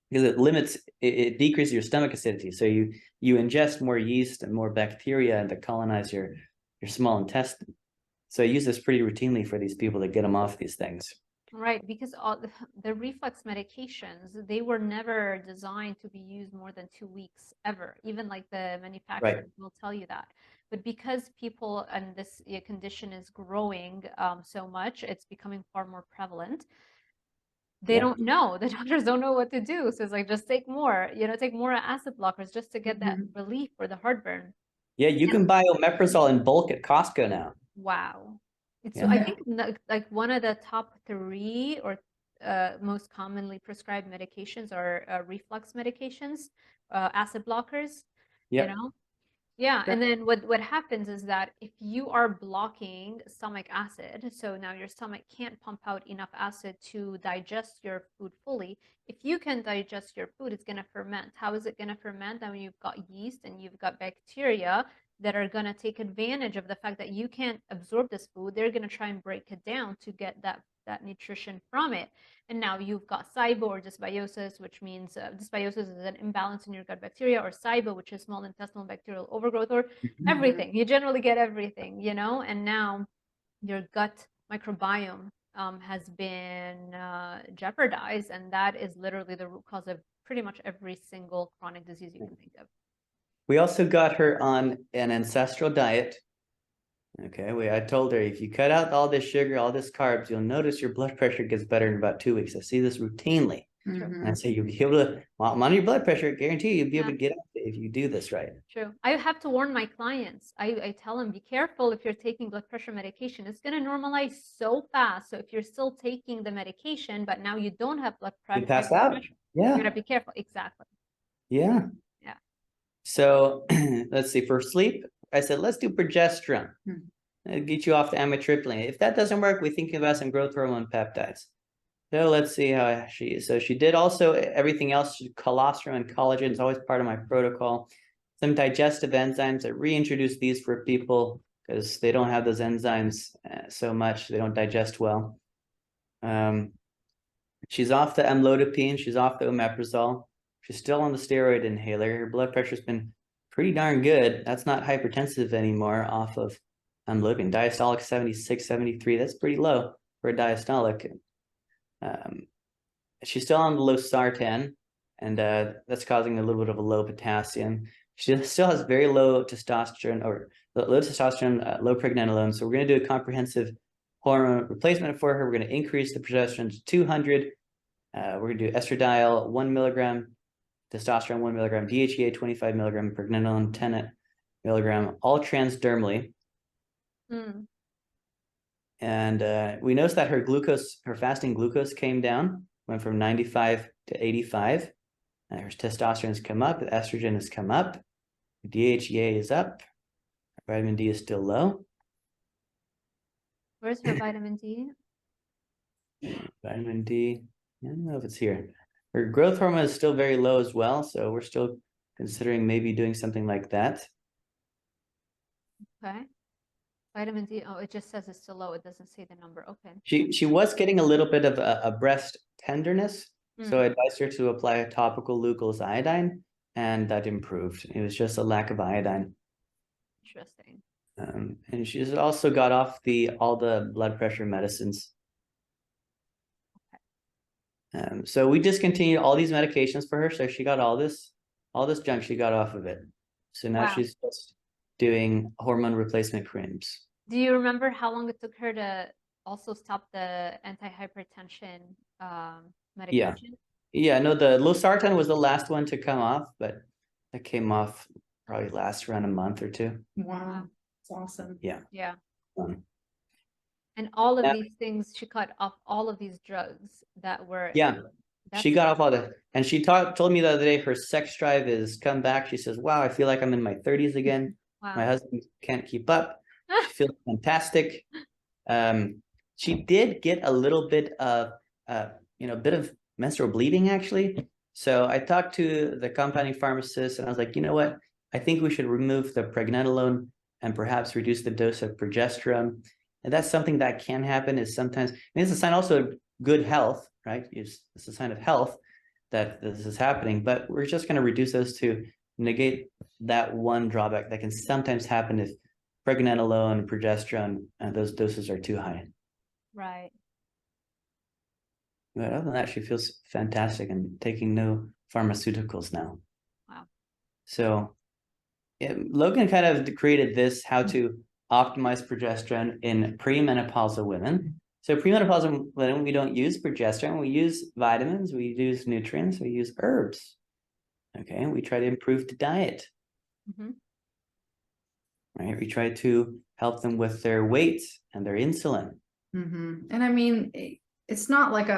Because it limits, it decreases your stomach acidity. So you ingest more yeast and more bacteria to colonize your small intestine. So I use this pretty routinely for these people to get them off these things. Right, because all the reflux medications, they were never designed to be used more than 2 weeks ever. Even like the manufacturers will tell you that. But because people and this condition is growing so much, it's becoming far more prevalent. They don't know. The doctors don't know what to do. So it's like, just take more, take more acid blockers just to get that relief for the heartburn. Yeah, you can buy omeprazole in bulk at Costco now. Wow. So I think like one of the top 3 or most commonly prescribed medications are reflux medications, acid blockers, you know? Yeah, and then what happens is that if you are blocking stomach acid, so now your stomach can't pump out enough acid to digest your food fully. If you can digest your food, it's going to ferment. How is it going to ferment? I mean, you've got yeast and you've got bacteria that are going to take advantage of the fact that you can't absorb this food. They're going to try and break it down to get that nutrition from it. And now you've got SIBO or dysbiosis, which means dysbiosis is an imbalance in your gut bacteria, or SIBO, which is small intestinal bacterial overgrowth, or everything. You generally get everything, and now your gut microbiome has been jeopardized, and that is literally the root cause of pretty much every single chronic disease you can think of. We also got her on an ancestral diet. Okay, I told her, if you cut out all this sugar, all this carbs, you'll notice your blood pressure gets better in about 2 weeks. I see this routinely. And I say, you'll be able to monitor your blood pressure. Guarantee you'll be able to get out if you do this right. True. I have to warn my clients. I tell them, be careful if you're taking blood pressure medication. It's going to normalize so fast. So if you're still taking the medication, but now you don't have blood pressure, You pass out. you're going to be careful. Exactly. Yeah. Yeah. So let's see, for sleep, I said, let's do progesterone. It'll get you off the amitriptyline. If that doesn't work, we think about some growth hormone peptides. So let's see how she is. So she did also everything else. Colostrum and collagen is always part of my protocol. Some digestive enzymes. I reintroduced these for people because they don't have those enzymes so much. They don't digest well. She's off the amlodipine. She's off the omeprazole. She's still on the steroid inhaler. Her blood pressure's been pretty darn good. That's not hypertensive anymore off of amlodipine. Diastolic 76, 73. That's pretty low for a diastolic. She's still on the losartan, and that's causing a little bit of a low potassium. She still has very low testosterone, or low testosterone, low pregnenolone. So we're going to do a comprehensive hormone replacement for her. We're going to increase the progesterone to 200. We're going to do estradiol 1 milligram, testosterone 1 milligram, DHEA 25 milligram, pregnenolone 10 milligram, all transdermally. And we noticed that her fasting glucose came down, went from 95 to 85. Her testosterone has come up, the estrogen has come up, DHEA is up, vitamin D is still low. Where's her vitamin D? Vitamin D, I don't know if it's here. Her growth hormone is still very low as well, so we're still considering maybe doing something like that. Okay. Vitamin D, oh, it just says it's still low. It doesn't say the number. Okay. She was getting a little bit of a breast tenderness, so I advised her to apply a topical Lucas iodine, and that improved. It was just a lack of iodine. Interesting. And she's also got off all the blood pressure medicines. Okay. So we discontinued all these medications for her, so she got all this junk she got off of it. So now she's just doing hormone replacement creams. Do you remember how long it took her to also stop the antihypertension medication? Yeah, no, the losartan was the last one to come off, but it came off probably last around a month or 2. Wow, that's awesome. Yeah. Yeah. And all of these things, she cut off all of these drugs that were. Yeah. She got off all that. And she told me the other day her sex drive is come back. She says, wow, I feel like I'm in my 30s again. Wow. My husband can't keep up. She feels fantastic. She did get a little bit of, bit of menstrual bleeding actually. So I talked to the compounding pharmacist and I was like, you know what? I think we should remove the pregnenolone and perhaps reduce the dose of progesterone. And that's something that can happen is sometimes, and it's a sign also of good health, right? It's a sign of health that this is happening, but we're just going to reduce those to negate that one drawback that can sometimes happen if pregnenolone, progesterone, those doses are too high. Right. But other than that, she feels fantastic and taking no pharmaceuticals now. Wow. So Logan kind of created this, how to optimize progesterone in premenopausal women. So premenopausal women, we don't use progesterone, we use vitamins, we use nutrients, we use herbs. Okay, we try to improve the diet. Mm-hmm. Right, we try to help them with their weight and their insulin. Mm-hmm. And I mean, it's not like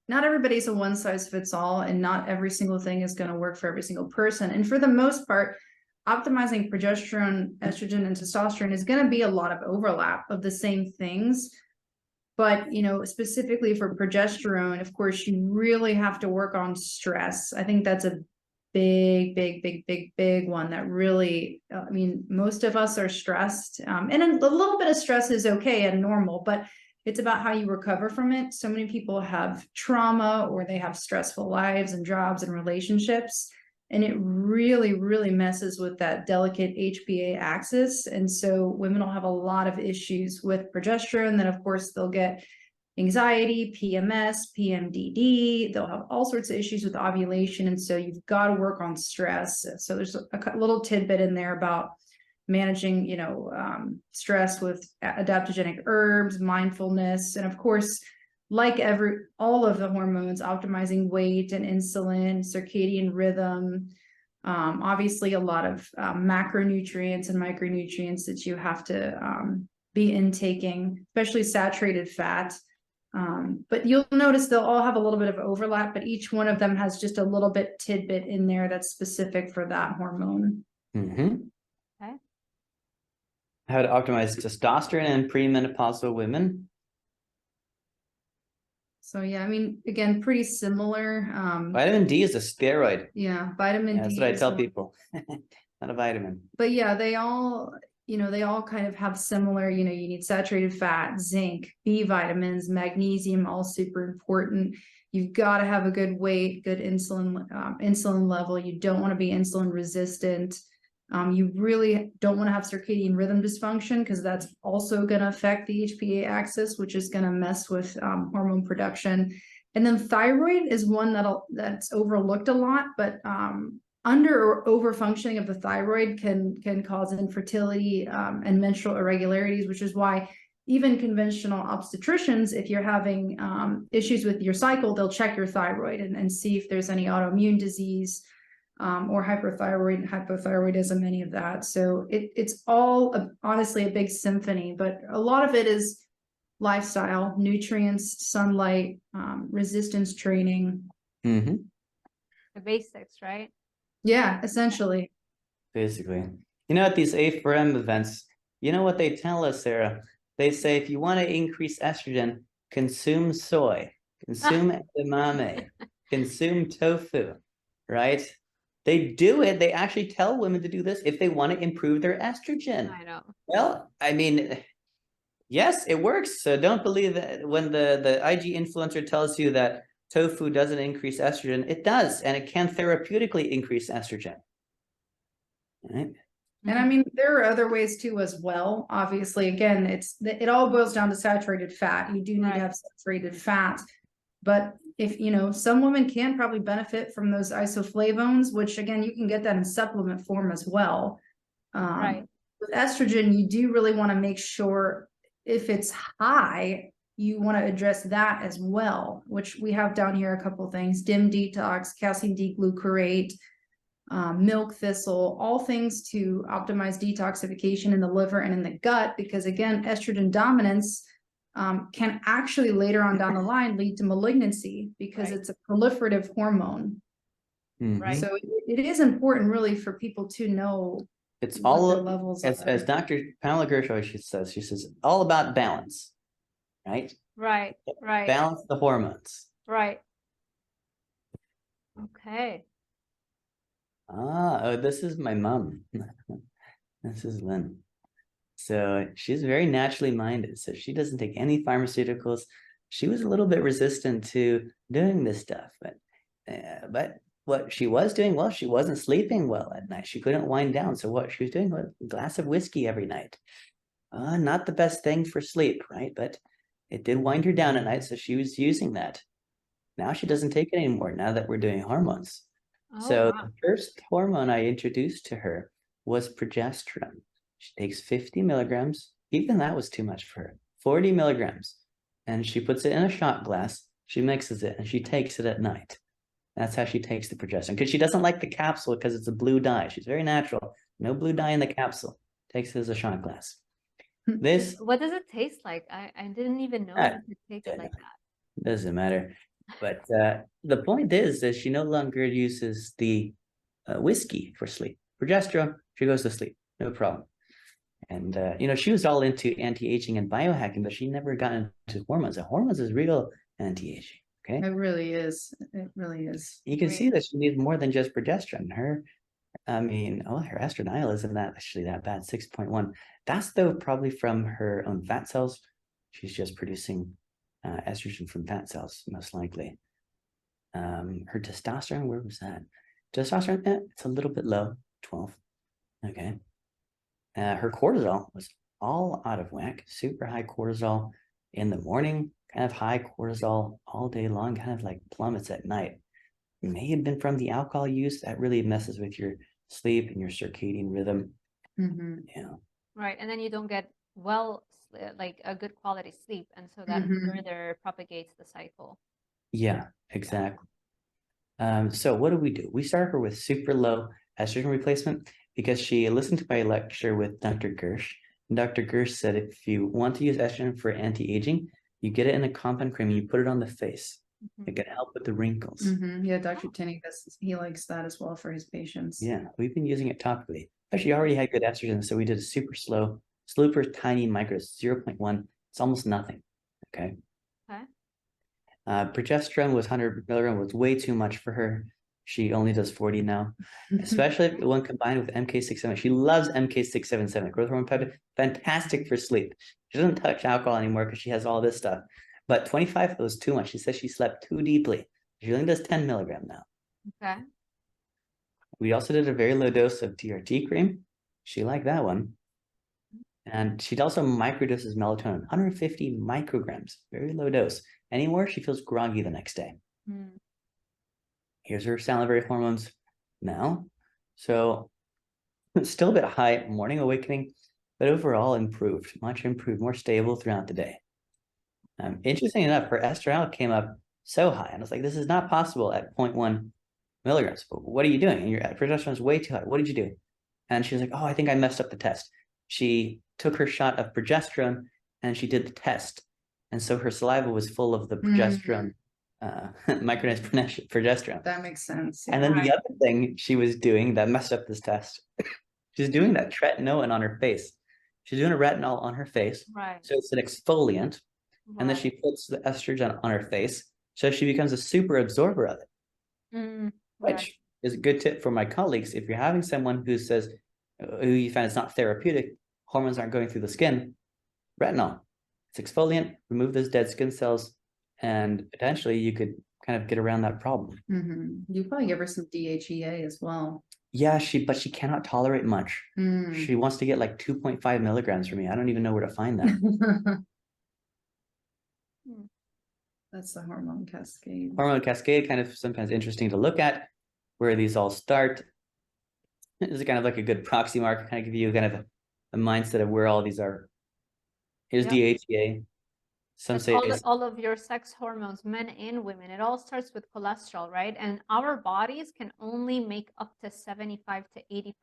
not everybody's a one size fits all, and not every single thing is going to work for every single person. And for the most part, optimizing progesterone, estrogen, and testosterone is going to be a lot of overlap of the same things. But, you know, specifically for progesterone, of course, you really have to work on stress. I think that's a big one that really, I mean, most of us are stressed, and a little bit of stress is okay and normal, but it's about how you recover from it. So many people have trauma, or they have stressful lives and jobs and relationships, and it really messes with that delicate HPA axis. And so women will have a lot of issues with progesterone. Then of course they'll get anxiety, PMS, PMDD. They'll have all sorts of issues with ovulation. And so you've got to work on stress. So there's a little tidbit in there about managing, you know, stress with adaptogenic herbs, mindfulness, and of course, like all of the hormones, optimizing weight and insulin, circadian rhythm, obviously a lot of macronutrients and micronutrients that you have to be intaking, especially saturated fat. But you'll notice they'll all have a little bit of overlap, but each one of them has just a little bit tidbit in there that's specific for that hormone. Mm-hmm. Okay. How to optimize testosterone in premenopausal women. So yeah, I mean, again, pretty similar. Vitamin D is a steroid. Yeah, vitamin D. That's what I tell people. Not a vitamin. But yeah, they all, you know, they all kind of have similar, you know, you need saturated fat, zinc, B vitamins, magnesium, all super important. You've got to have a good weight, good insulin level. You don't want to be insulin resistant. You really don't want to have circadian rhythm dysfunction, because that's also going to affect the HPA axis, which is going to mess with hormone production. And then thyroid is one that's overlooked a lot, but under or over functioning of the thyroid can cause infertility and menstrual irregularities, which is why even conventional obstetricians, if you're having issues with your cycle, they'll check your thyroid and see if there's any autoimmune disease or hyperthyroid, hypothyroidism, any of that. So it's all honestly a big symphony, but a lot of it is lifestyle, nutrients, sunlight, resistance training. Mm-hmm. The basics, right? Yeah, essentially. Basically. You know, at these A4M events, you know what they tell us, Sarah? They say if you want to increase estrogen, consume soy, consume edamame, consume tofu, right? They do it. They actually tell women to do this if they want to improve their estrogen. I know. Well, I mean, yes, it works. So don't believe that when the IG influencer tells you that tofu doesn't increase estrogen. It does, and it can therapeutically increase estrogen. Right? And I mean, there are other ways too as well. Obviously, again, it all boils down to saturated fat. You do need to have saturated fat. But if, you know, some women can probably benefit from those isoflavones, which again, you can get that in supplement form as well. With estrogen, you do really want to make sure if it's high, you want to address that as well, which we have down here a couple of things: DIM detox, calcium D-glucarate, milk thistle, all things to optimize detoxification in the liver and in the gut, because again, estrogen dominance can actually later on down the line lead to malignancy, because it's a proliferative hormone. Mm-hmm. So it is important really for people to know it's all levels as Dr. Pamela Gershoy, she says all about balance, right? Right. Balance the hormones. Right. Okay. Oh, this is my mom. This is Lynn. So she's very naturally minded. So she doesn't take any pharmaceuticals. She was a little bit resistant to doing this stuff, but what she was doing, well, she wasn't sleeping well at night. She couldn't wind down. So what she was doing was a glass of whiskey every night. Not the best thing for sleep, right? But it did wind her down at night. So she was using that. Now she doesn't take it anymore now that we're doing hormones. Oh, So wow. the first hormone I introduced to her was progesterone. She takes 50 milligrams. Even that was too much for her. 40 milligrams. And she puts it in a shot glass. She mixes it and she takes it at night. That's how she takes the progesterone. Because she doesn't like the capsule because it's a blue dye. She's very natural. No blue dye in the capsule. Takes it as a shot glass. This What does it taste like? I didn't even know you could take it like that. doesn't matter. But the point is that she no longer uses the whiskey for sleep. Progesterone, she goes to sleep, no problem. And she was all into anti-aging and biohacking, but she never got into hormones. And hormones is real anti-aging. Okay, It really is. It really is. you can see that she needs more than just progesterone. Her estradiol isn't that actually that bad, 6.1. That's though probably from her own fat cells. She's just producing estrogen from fat cells, most likely. Her testosterone, where was that? Testosterone, it's a little bit low, 12. Okay. Her cortisol was all out of whack, super high cortisol in the morning, kind of high cortisol all day long, kind of like plummets at night. It may have been from the alcohol use that really messes with your sleep and your circadian rhythm. Mm-hmm. Yeah. Right. And then you don't get like a good quality sleep. And so that further propagates the cycle. Yeah, exactly. So what do? We start her with super low estrogen replacement because she listened to my lecture with Dr. Gersh. And Dr. Gersh said if you want to use estrogen for anti-aging, you get it in a compound cream and you put it on the face. It can help with the wrinkles. Yeah, Dr. Tinney, he likes that as well for his patients. Yeah, we've been using it topically. Actually, already had good estrogen, so we did a super tiny micro, 0.1. It's almost nothing. Okay. Okay. Progesterone was 100 milligram, was way too much for her. She only does 40 now, especially when combined with MK677. She loves MK677, growth hormone peptide, fantastic for sleep. She doesn't touch alcohol anymore because she has all this stuff. But 25 was too much. She says she slept too deeply. She only does 10 milligram now. Okay. We also did a very low dose of TRT cream. She liked that one. And she'd also microdoses melatonin, 150 micrograms, very low dose. Any more, she feels groggy the next day. Here's her salivary hormones now. So still a bit high morning awakening, but overall improved, much improved, more stable throughout the day. Interesting enough, her estradiol came up so high. And I was like, this is not possible at 0.1 milligrams. But what are you doing? Your progesterone is way too high. What did you do? And she was like, oh, I think I messed up the test. She took her shot of progesterone and she did the test. And so her saliva was full of the progesterone, micronized progesterone. That makes sense. And then the other thing she was doing that messed up this test, she's doing that tretinoin on her face. She's doing a retinol on her face. Right. So it's an exfoliant. And then she puts the estrogen on her face. So she becomes a super absorber of it, which is a good tip for my colleagues. If you're having someone who says, who you find it's not therapeutic, hormones aren't going through the skin, retinol. It's exfoliant, remove those dead skin cells, and potentially you could kind of get around that problem. You probably give her some DHEA as well. Yeah, but she cannot tolerate much. She wants to get like 2.5 milligrams from me. I don't even know where to find that. That's the hormone cascade. Hormone cascade, kind of sometimes interesting to look at where these all start. This is kind of like a good proxy marker, kind of give you kind of a mindset of where all these are. Here's DHEA. Some say all of your sex hormones, men and women, it all starts with cholesterol, right? And our bodies can only make up to 75 to 80%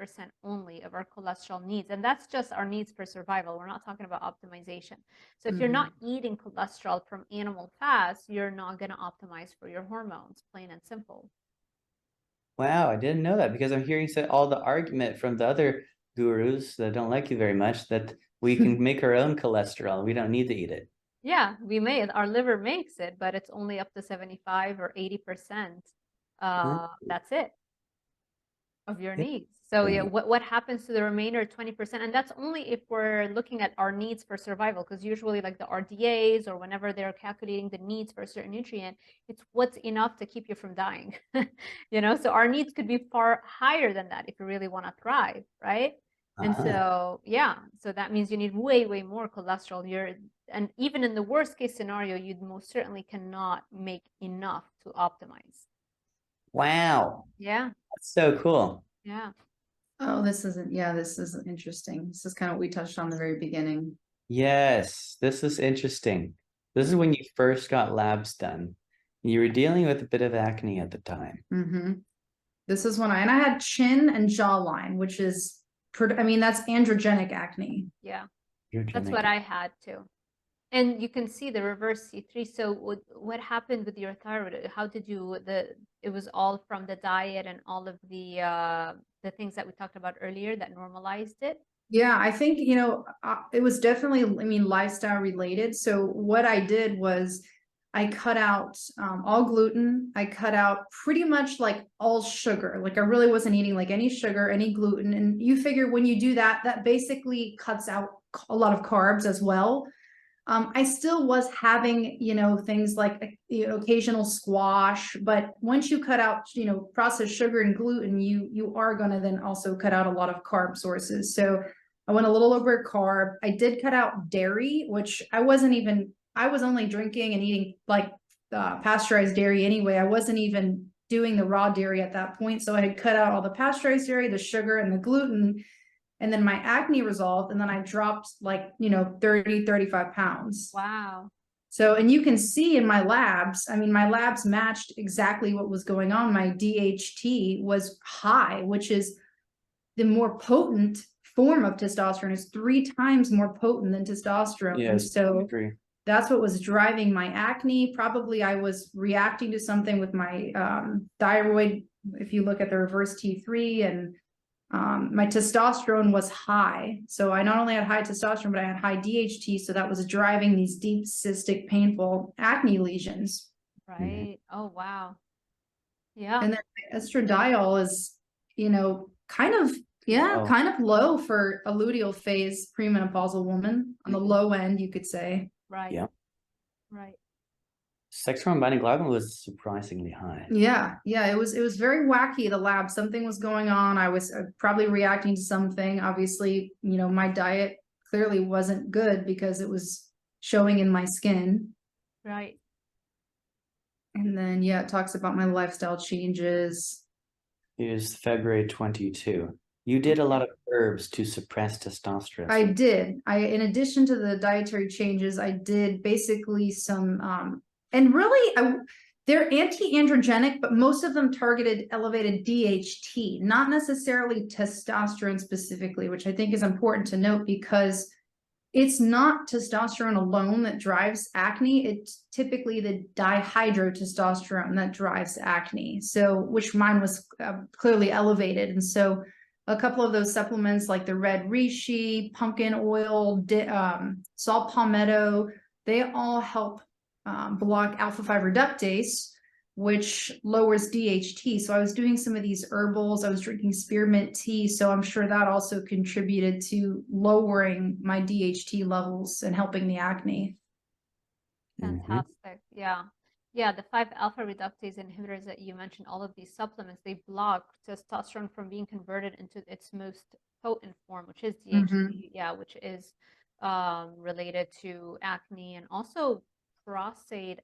only of our cholesterol needs. And that's just our needs for survival. We're not talking about optimization. So if you're not eating cholesterol from animal fats, you're not going to optimize for your hormones, plain and simple. Wow, I didn't know that because I'm hearing all the argument from the other gurus that don't like you very much that we can make our own cholesterol. We don't need to eat it. Yeah, our liver makes it, but it's only up to 75 or 80%. That's it of your Yeah. needs. So yeah, Right. what happens to the remainder 20%? And that's only if we're looking at our needs for survival, because usually like the RDAs or whenever they're calculating the needs for a certain nutrient, it's what's enough to keep you from dying. You know, so our needs could be far higher than that if you really want to thrive, right? And so yeah, so that means you need way, way more cholesterol. And even in the worst case scenario, you most certainly cannot make enough to optimize. Wow. Yeah, That's so cool. yeah. Oh, this is interesting. This is kind of what we touched on the very beginning. Yes, this is interesting. This is when you first got labs done. You were dealing with a bit of acne at the time. This is when I had chin and jawline, which is, I mean, that's androgenic acne. Yeah, You're that's what I had too. And you can see the reverse C3. So what happened with your thyroid? How did you, it was all from the diet and all of the things that we talked about earlier that normalized it? Yeah, I think, you know, it was definitely, I mean, lifestyle related. So what I did was I cut out all gluten. I cut out pretty much like all sugar. Like I really wasn't eating like any sugar, any gluten. And you figure when you do that, that basically cuts out a lot of carbs as well. I still was having, you know, things like, you know, occasional squash, but once you cut out, you know, processed sugar and gluten, you are going to then also cut out a lot of carb sources. So I went a little over carb. I did cut out dairy, which I was only drinking and eating like pasteurized dairy anyway. I wasn't even doing the raw dairy at that point. So I had cut out all the pasteurized dairy, the sugar and the gluten. And then my acne resolved, and then I dropped like, you know, 30, 35 pounds. Wow. So, and you can see in my labs, I mean, my labs matched exactly what was going on. My DHT was high, which is the more potent form of testosterone, is 3 times more potent than testosterone. Yes, So I agree. that's what was driving my acne. Probably I was reacting to something with my thyroid. If you look at the reverse T3, and my testosterone was high. So I not only had high testosterone, but I had high DHT. So that was driving these deep cystic painful acne lesions. Right. Oh, wow. Yeah. And then estradiol is, you know, kind of low for a luteal phase premenopausal woman, on the low end, you could say. Right. Yeah. Right. Sex hormone binding globulin was surprisingly high. Yeah, it was very wacky. The lab, something was going on. I was probably reacting to something. Obviously, you know, my diet clearly wasn't good because it was showing in my skin. Right. And then yeah, it talks about my lifestyle changes. Here's February 22. You did a lot of herbs to suppress testosterone. I did. In addition to the dietary changes, I did basically some and really, they're anti-androgenic, but most of them targeted elevated DHT, not necessarily testosterone specifically, which I think is important to note because it's not testosterone alone that drives acne. It's typically the dihydrotestosterone that drives acne. So, which mine was clearly elevated. And so a couple of those supplements like the red reishi, pumpkin oil, salt palmetto, they all help block alpha-5 reductase, which lowers DHT. So I was doing some of these herbals. I was drinking spearmint tea. So I'm sure that also contributed to lowering my DHT levels and helping the acne. Fantastic. Yeah. Yeah, the 5-alpha reductase inhibitors that you mentioned, all of these supplements, they block testosterone from being converted into its most potent form, which is DHT, yeah, which is related to acne and also prostate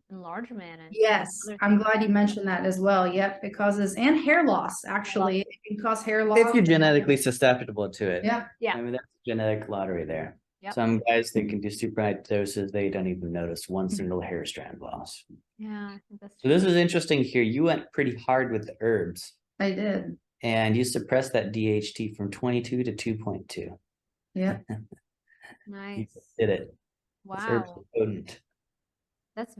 enlargement. And yes, I'm glad you mentioned that as well. Yep, it causes, and hair loss, actually. It can cause hair loss. If you're genetically susceptible to it. Yeah. Yeah. I mean, that's a genetic lottery there. Yep. Some guys, they can do super high doses. They don't even notice one single hair strand loss. Yeah, I think that's true. So this is interesting here. You went pretty hard with the herbs. I did. And you suppressed that DHT from 22 to 2.2. Yeah. Nice. You did it. Wow. Potent. That's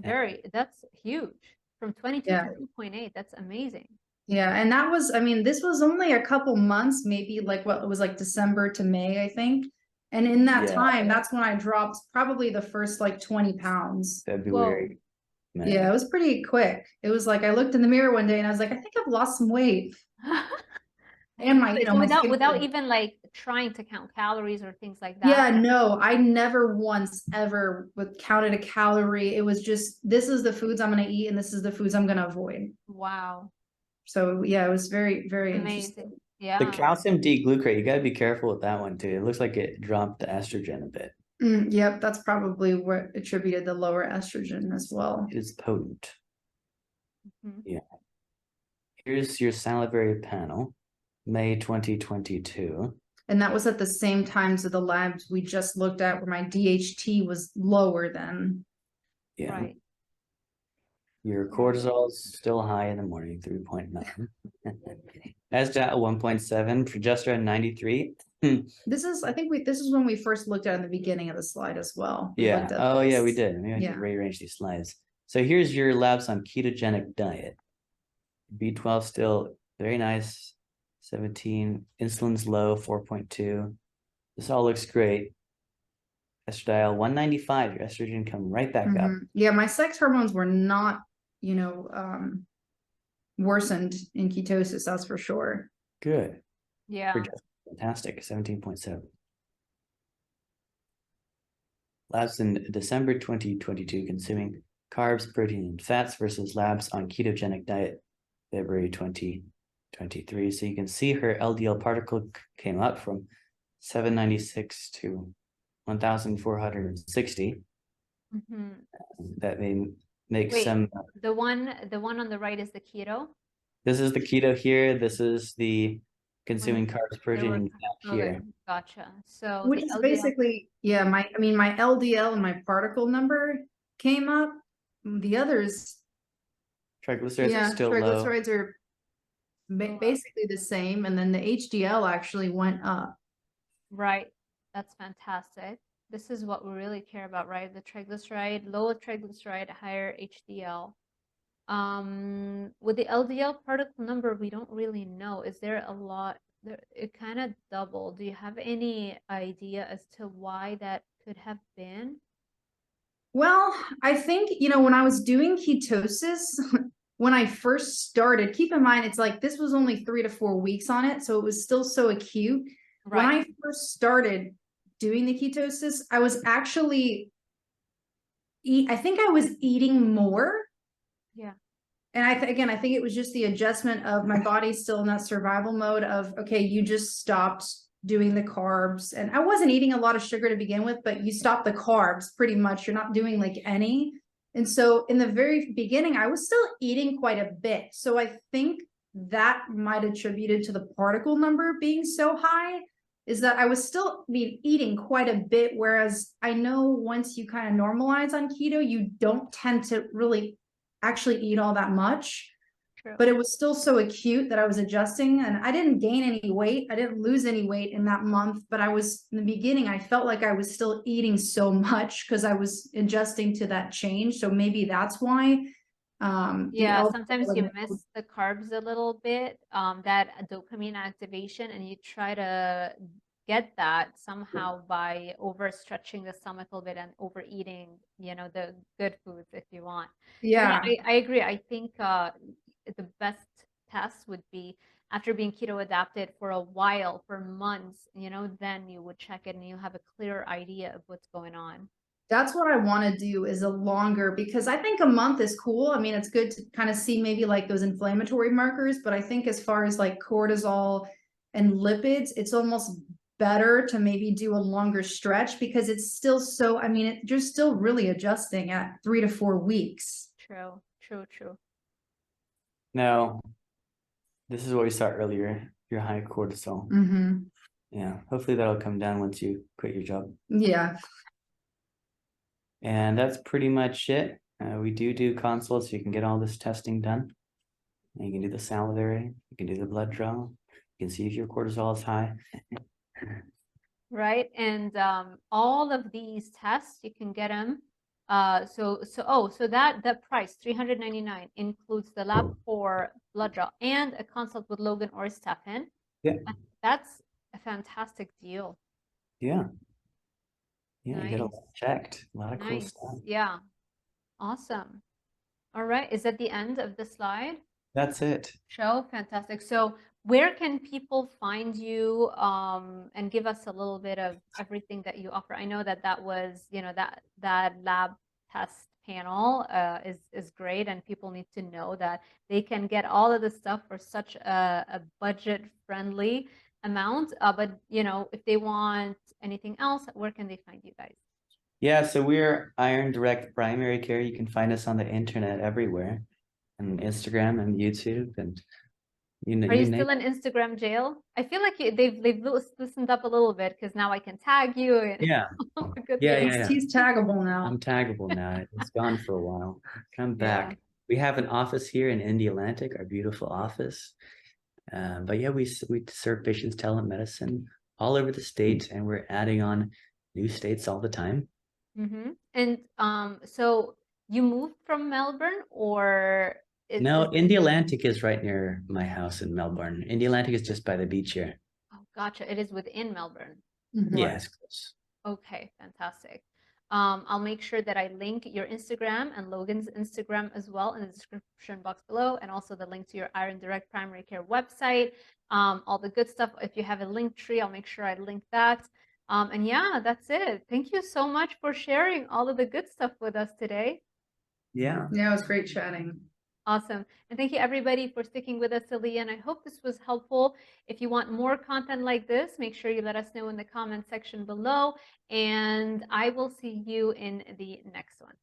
huge. From 22 to 2.8. That's amazing. Yeah. And that was, I mean, this was only a couple months, maybe like what it was like December to May, I think. And in that time, that's when I dropped probably the first like 20 pounds. February. Yeah, it was pretty quick. It was like I looked in the mirror one day and I was like, I think I've lost some weight. And my, So my without skin without color. even like trying to count calories or things like Yeah, that. no, I never once ever counted a calorie. It was just, this is the foods I'm going to eat and this is the foods I'm going to avoid. Wow. So yeah, it was very, very interesting. Amazing. The Yeah. calcium D-glucarate, you got to be careful with that one too. It looks like it dropped the estrogen a bit. Yep, that's probably what attributed the lower estrogen as well. It is potent. Mhm. Yeah. Here's your salivary panel, May 2022. And that was at the same time to the labs we just looked at where my DHT was lower than. Yeah. Right. Your cortisol's still high in the morning, 3.9. Estrogen 1.7, progesterone 93. This is, I think this is when we first looked at in the beginning of the slide as well. We Yeah. looked at Oh, yeah, we this. did. Maybe I Yeah. can rearrange these slides. So here's your labs on ketogenic diet. B12 still very nice, 17. Insulin's low, 4.2. This all looks great. Estradiol 195. Your estrogen come right back up. Yeah, my sex hormones were not, worsened in ketosis, that's for sure. Good. Yeah. Fantastic. 17.7. Labs in December 2022 consuming carbs, protein, and fats versus labs on ketogenic diet February 2023. So you can see her LDL particle came up from 796 to 1,460. Mm-hmm. That may make Wait, some. the one on the right is the keto. This is the keto here. This is the consuming carbs, protein, and fat here. Okay, gotcha. So Which the is LDL basically, yeah, my LDL and my particle number came up. The others, Triglycerides yeah, are still low. triglycerides are basically the same, and then the HDL actually went up. Right. That's fantastic. This is what we really care about, right? The triglyceride, low triglyceride, higher HDL. With the LDL particle number, we don't really know. Is there a lot? It kind of doubled. Do you have any idea as to why that could have been? Well, I think, when I was doing ketosis, when I first started, keep in mind, it's like this was only 3 to 4 weeks on it. So it was still so acute. When I first started doing the ketosis, I was actually, I think I was eating more. Yeah. And again, I think it was just the adjustment of my body still in that survival mode of, okay, you just stopped doing the carbs. And I wasn't eating a lot of sugar to begin with, but you stop the carbs pretty much. You're not doing like any. And so in the very beginning, I was still eating quite a bit. So I think that might attributed to the particle number being so high, is that I was still eating quite a bit. Whereas I know once you kind of normalize on keto, you don't tend to really actually eat all that much. True. But it was still so acute that I was adjusting, and I didn't gain any weight. I didn't lose any weight in that month, but I was in the beginning, I felt like I was still eating so much because I was adjusting to that change. So maybe that's why. Yeah, sometimes you miss the carbs a little bit, that dopamine activation, and you try to get that somehow by overstretching the stomach a little bit and overeating, the good foods if you want. Yeah. I agree. I think the best test would be after being keto adapted for a while, for months, then you would check it and you have a clear idea of what's going on. That's what I want to do, is a longer, because I think a month is cool. I mean, it's good to kind of see maybe like those inflammatory markers, but I think as far as like cortisol and lipids, it's almost better to maybe do a longer stretch, because it's still so, I mean, you're still really adjusting at 3 to 4 weeks. True. Now, this is what we saw earlier, your high cortisol. Yeah, hopefully that'll come down once you quit your job. Yeah. And that's pretty much it. We do consults, so you can get all this testing done. And you can do the salivary, you can do the blood draw, you can see if your cortisol is high. Right, and all of these tests you can get them. So that price $399 includes the lab for blood draw and a consult with Logan or Stefan. Yeah, that's a fantastic deal. Yeah. Yeah, Nice. you get a lot checked. A lot of cool stuff. Yeah. Awesome. All right. Is that the end of the slide That's it. show? Fantastic. So where can people find you and give us a little bit of everything that you offer? I know that that was, you know, that lab test panel is great, and people need to know that they can get all of this stuff for such a budget friendly amount. But you know, if they want anything else, where can they find you guys? Yeah, so we're Iron Direct Primary Care. You can find us on the internet everywhere, and Instagram and YouTube, and you know, Are you name. still in Instagram jail? I feel like they've loosened up a little bit because now I can tag you. And Yeah, all the good yeah, things. yeah. He's taggable now. I'm taggable now. It's gone for a while. Come back. Yeah. We have an office here in Indy Atlantic, our beautiful office. But yeah, we serve patients telemedicine all over the state, and we're adding on new states all the time. Mm-hmm. And so you moved from Melbourne, or No, Indy Atlantic is right near my house in Melbourne. Indy Atlantic is just by the beach here. Oh, gotcha. It is within Melbourne. Mhm. Yeah, it's close. Okay, fantastic. I'll make sure that I link your Instagram and Logan's Instagram as well in the description box below, and also the link to your Iron Direct Primary Care website. All the good stuff. If you have a link tree, I'll make sure I link that. And yeah, that's it. Thank you so much for sharing all of the good stuff with us today. Yeah. Yeah, it was great chatting. Awesome. And thank you everybody for sticking with us till the end. I hope this was helpful. If you want more content like this, make sure you let us know in the comment section below, and I will see you in the next one.